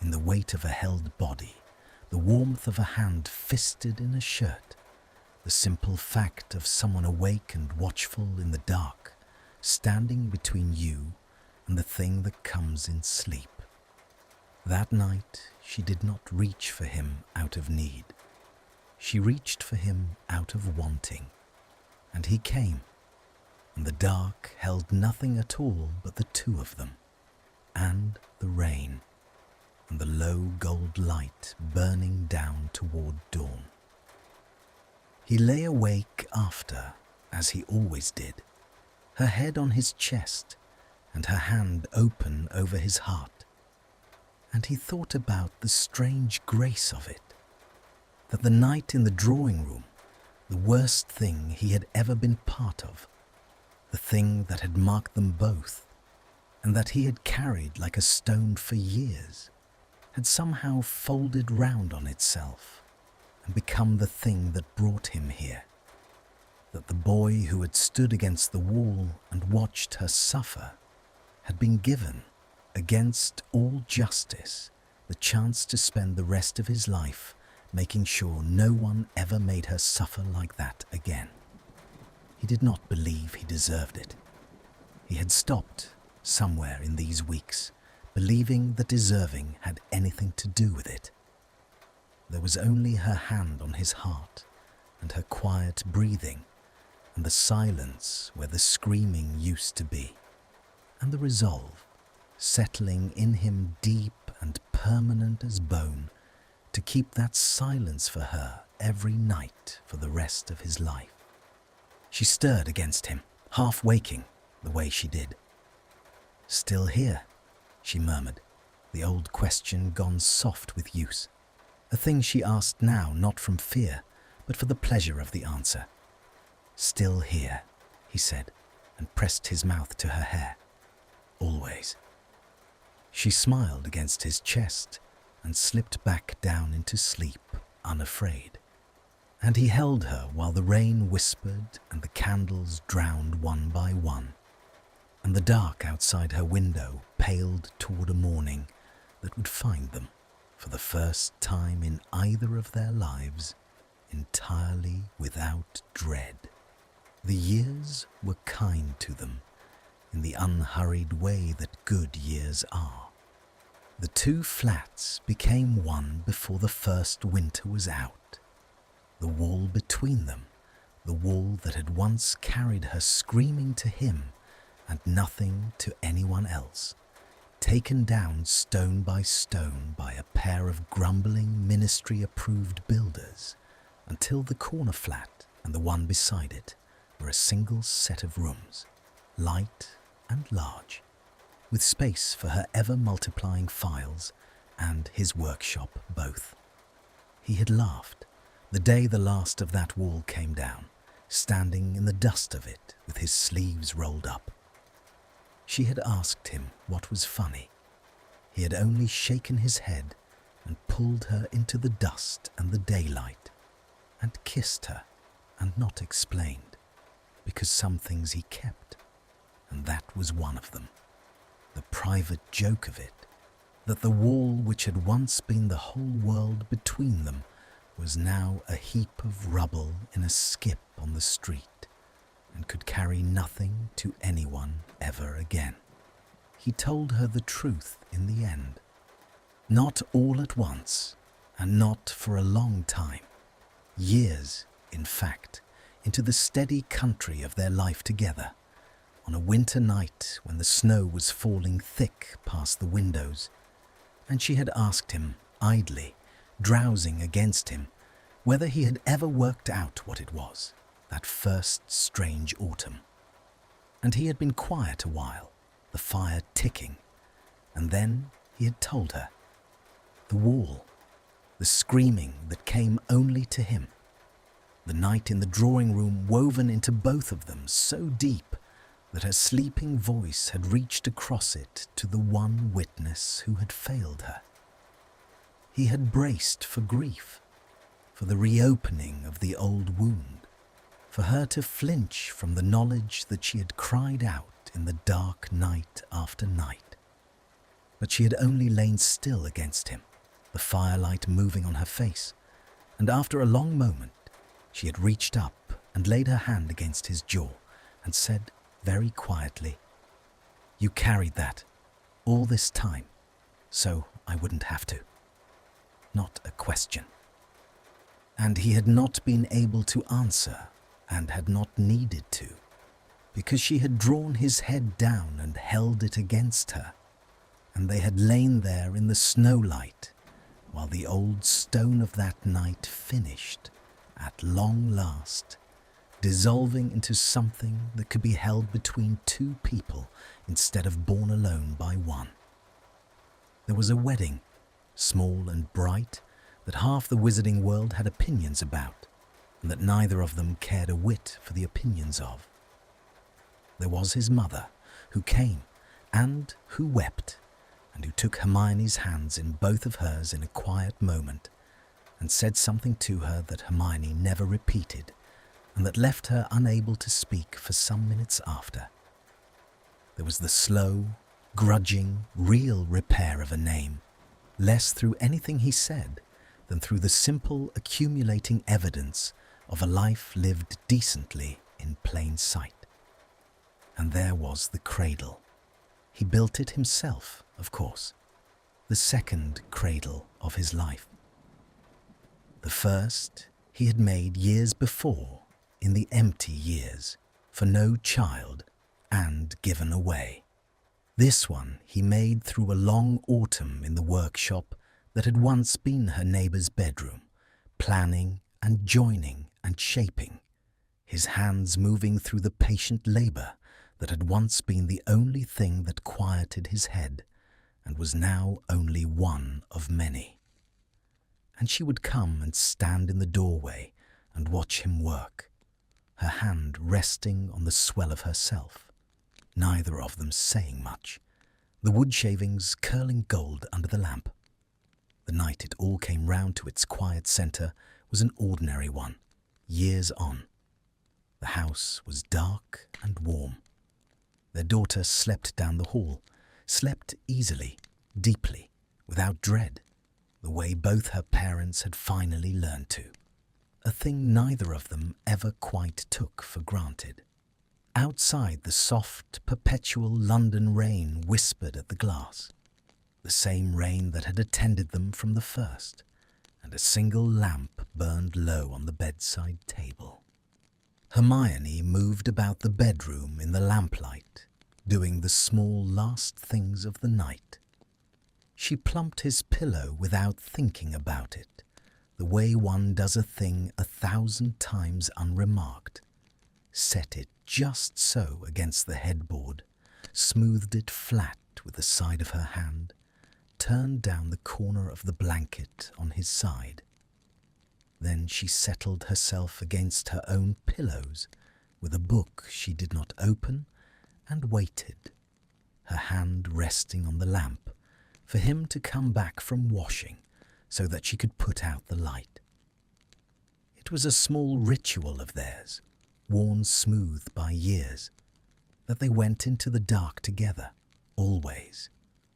in the weight of a held body, the warmth of a hand fisted in a shirt, the simple fact of someone awake and watchful in the dark, standing between you and the thing that comes in sleep. That night she did not reach for him out of need. She reached for him out of wanting, and he came, and the dark held nothing at all but the two of them, and the rain, and the low gold light burning down toward dawn. He lay awake after, as he always did, her head on his chest and her hand open over his heart, and he thought about the strange grace of it, that the night in the drawing room, the worst thing he had ever been part of, the thing that had marked them both, and that he had carried like a stone for years, had somehow folded round on itself and become the thing that brought him here, that the boy who had stood against the wall and watched her suffer had been given, against all justice, the chance to spend the rest of his life making sure no one ever made her suffer like that again. He did not believe he deserved it. He had stopped, somewhere in these weeks, believing that deserving had anything to do with it. There was only her hand on his heart, and her quiet breathing, and the silence where the screaming used to be, and the resolve, settling in him deep and permanent as bone, to keep that silence for her every night for the rest of his life. She stirred against him, half waking, the way she did. "Still here?" she murmured, the old question gone soft with use, a thing she asked now not from fear, but for the pleasure of the answer. "Still here," he said, and pressed his mouth to her hair. "Always." She smiled against his chest and slipped back down into sleep, unafraid. And he held her while the rain whispered and the candles drowned one by one, and the dark outside her window paled toward a morning that would find them, for the first time in either of their lives, entirely without dread. The years were kind to them, in the unhurried way that good years are. The two flats became one before the first winter was out. The wall between them, the wall that had once carried her screaming to him and nothing to anyone else, taken down stone by a pair of grumbling ministry-approved builders, until the corner flat and the one beside it were a single set of rooms, light and large, with space for her ever-multiplying files and his workshop both. He had laughed the day the last of that wall came down, standing in the dust of it with his sleeves rolled up. She had asked him what was funny. He had only shaken his head and pulled her into the dust and the daylight, and kissed her and not explained, because some things he kept, and that was one of them. The private joke of it, that the wall which had once been the whole world between them was now a heap of rubble in a skip on the street, and could carry nothing to anyone ever again. He told her the truth in the end. Not all at once, and not for a long time. Years, in fact, into the steady country of their life together, on a winter night when the snow was falling thick past the windows, and she had asked him idly, drowsing against him, whether he had ever worked out what it was, that first strange autumn. And he had been quiet a while, the fire ticking, and then he had told her. The wall, the screaming that came only to him, the night in the drawing room woven into both of them so deep that her sleeping voice had reached across it to the one witness who had failed her. He had braced for grief, for the reopening of the old wound, for her to flinch from the knowledge that she had cried out in the dark night after night. But she had only lain still against him, the firelight moving on her face, and after a long moment she had reached up and laid her hand against his jaw and said very quietly, "You carried that all this time, so I wouldn't have to." Not a question. And he had not been able to answer and had not needed to, because she had drawn his head down and held it against her, and they had lain there in the snowlight while the old stone of that night finished, at long last, dissolving into something that could be held between two people instead of borne alone by one. There was a wedding, small and bright, that half the wizarding world had opinions about, and that neither of them cared a whit for the opinions of. There was his mother, who came, and who wept, and who took Hermione's hands in both of hers in a quiet moment, and said something to her that Hermione never repeated, and that left her unable to speak for some minutes after. There was the slow, grudging, real repair of a name, less through anything he said than through the simple accumulating evidence of a life lived decently in plain sight. And there was the cradle. He built it himself, of course, the second cradle of his life. The first he had made years before, in the empty years, for no child, and given away. This one he made through a long autumn in the workshop that had once been her neighbour's bedroom, planning and joining and shaping, his hands moving through the patient labour that had once been the only thing that quieted his head, and was now only one of many. And she would come and stand in the doorway and watch him work, her hand resting on the swell of herself, neither of them saying much, the wood shavings curling gold under the lamp. The night it all came round to its quiet centre was an ordinary one, years on. The house was dark and warm. Their daughter slept down the hall, slept easily, deeply, without dread, the way both her parents had finally learned to, a thing neither of them ever quite took for granted. Outside, the soft, perpetual London rain whispered at the glass, the same rain that had attended them from the first, and a single lamp burned low on the bedside table. Hermione moved about the bedroom in the lamplight, doing the small last things of the night. She plumped his pillow without thinking about it, the way one does a thing 1,000 times unremarked, set it just so against the headboard, smoothed it flat with the side of her hand, turned down the corner of the blanket on his side. Then she settled herself against her own pillows with a book she did not open, and waited, her hand resting on the lamp, for him to come back from washing so that she could put out the light. It was a small ritual of theirs, worn smooth by years, that they went into the dark together, always,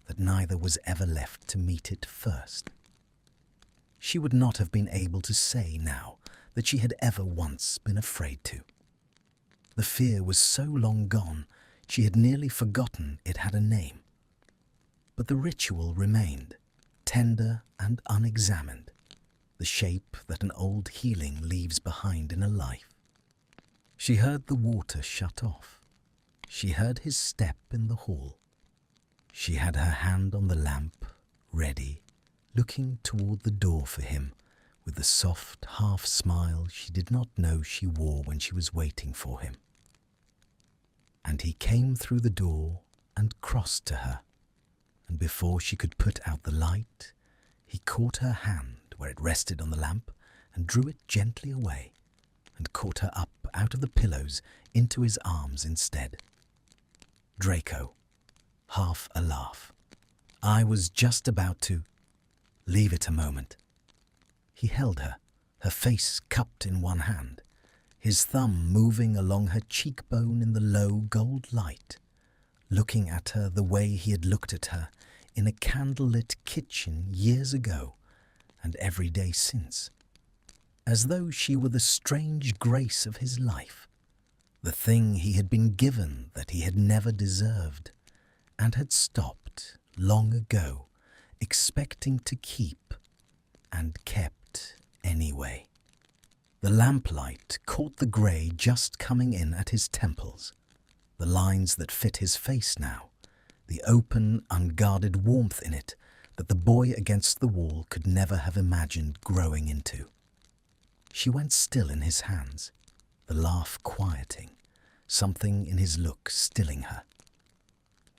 that neither was ever left to meet it first. She would not have been able to say now that she had ever once been afraid to. The fear was so long gone, she had nearly forgotten it had a name. But the ritual remained, tender and unexamined, the shape that an old healing leaves behind in a life. She heard the water shut off. She heard his step in the hall. She had her hand on the lamp, ready, looking toward the door for him with the soft half-smile she did not know she wore when she was waiting for him. And he came through the door and crossed to her, and before she could put out the light, he caught her hand where it rested on the lamp and drew it gently away, and caught her up out of the pillows into his arms instead. Draco, half a laugh. I was just about to... Leave it a moment. He held her, her face cupped in one hand, his thumb moving along her cheekbone in the low gold light, looking at her the way he had looked at her in a candlelit kitchen years ago and every day since, as though she were the strange grace of his life, the thing he had been given that he had never deserved and had stopped long ago expecting to keep, and kept anyway. The lamplight caught the grey just coming in at his temples, the lines that fit his face now, the open, unguarded warmth in it that the boy against the wall could never have imagined growing into. She went still in his hands, the laugh quieting, something in his look stilling her.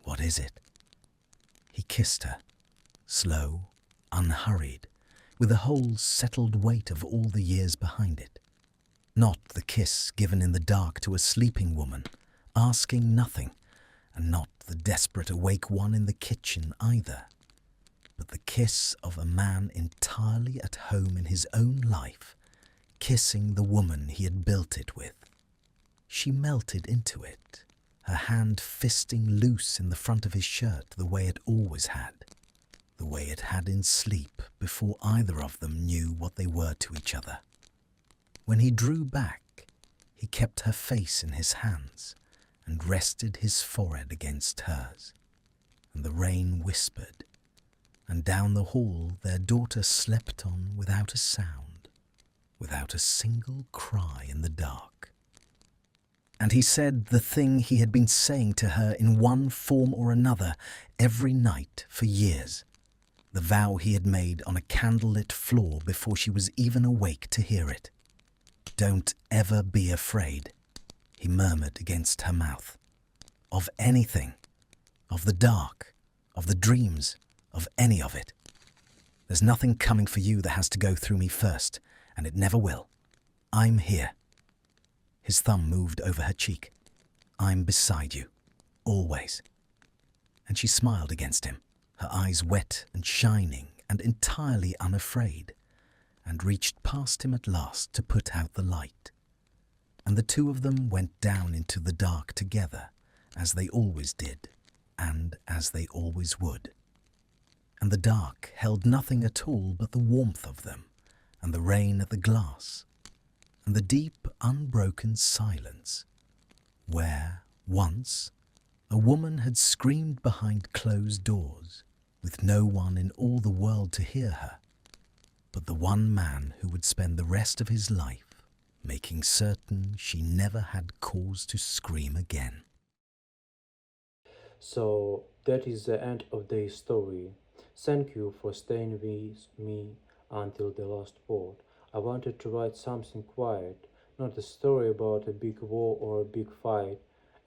What is it? He kissed her, slow, unhurried, with a whole settled weight of all the years behind it. Not the kiss given in the dark to a sleeping woman, asking nothing, and not the desperate awake one in the kitchen either, but the kiss of a man entirely at home in his own life, kissing the woman he had built it with. She melted into it, her hand fisting loose in the front of his shirt the way it always had, the way it had in sleep before either of them knew what they were to each other. When he drew back, he kept her face in his hands and rested his forehead against hers, and the rain whispered, and down the hall their daughter slept on without a sound, without a single cry in the dark. And he said the thing he had been saying to her in one form or another every night for years, the vow he had made on a candlelit floor before she was even awake to hear it. Don't ever be afraid, he murmured against her mouth, of anything, of the dark, of the dreams, of any of it. There's nothing coming for you that has to go through me first, and it never will. I'm here. His thumb moved over her cheek. I'm beside you, always. And she smiled against him, her eyes wet and shining and entirely unafraid, and reached past him at last to put out the light. And the two of them went down into the dark together, as they always did, and as they always would. And the dark held nothing at all but the warmth of them, and the rain at the glass, and the deep, unbroken silence, where, once, a woman had screamed behind closed doors, with no one in all the world to hear her, but the one man who would spend the rest of his life making certain she never had cause to scream again. So that is the end of the story. Thank you for staying with me until the last part. I wanted to write something quiet, not a story about a big war or a big fight,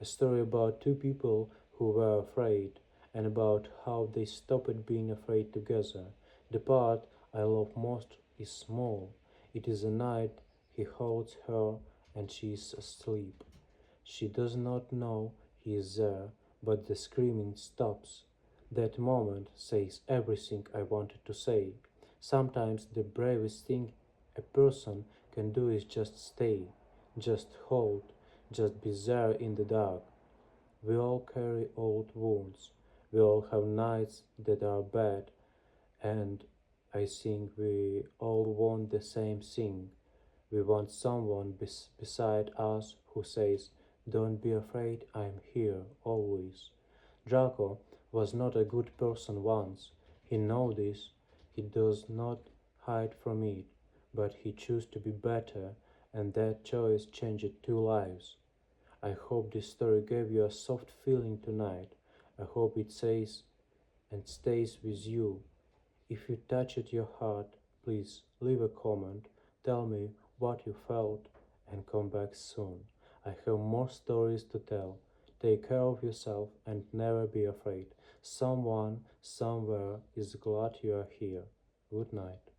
a story about two people who were afraid and about how they stopped being afraid together. The part I love most is small. It is the night he holds her and she is asleep. She does not know he is there, but the screaming stops. That moment says everything I wanted to say. Sometimes the bravest thing a person can do is just stay, just hold, just be there in the dark. We all carry old wounds. We all have nights that are bad, and I think we all want the same thing. We want someone beside us who says, "Don't be afraid, I'm here, always." Draco was not a good person once. He knows this. He does not hide from it, but he chose to be better, and that choice changed two lives. I hope this story gave you a soft feeling tonight. I hope it says and stays with you If it touched your heart, please leave a comment, tell me what you felt, and come back soon. I have more stories to tell. Take care of yourself and never be afraid. Someone, somewhere is glad you are here. Good night.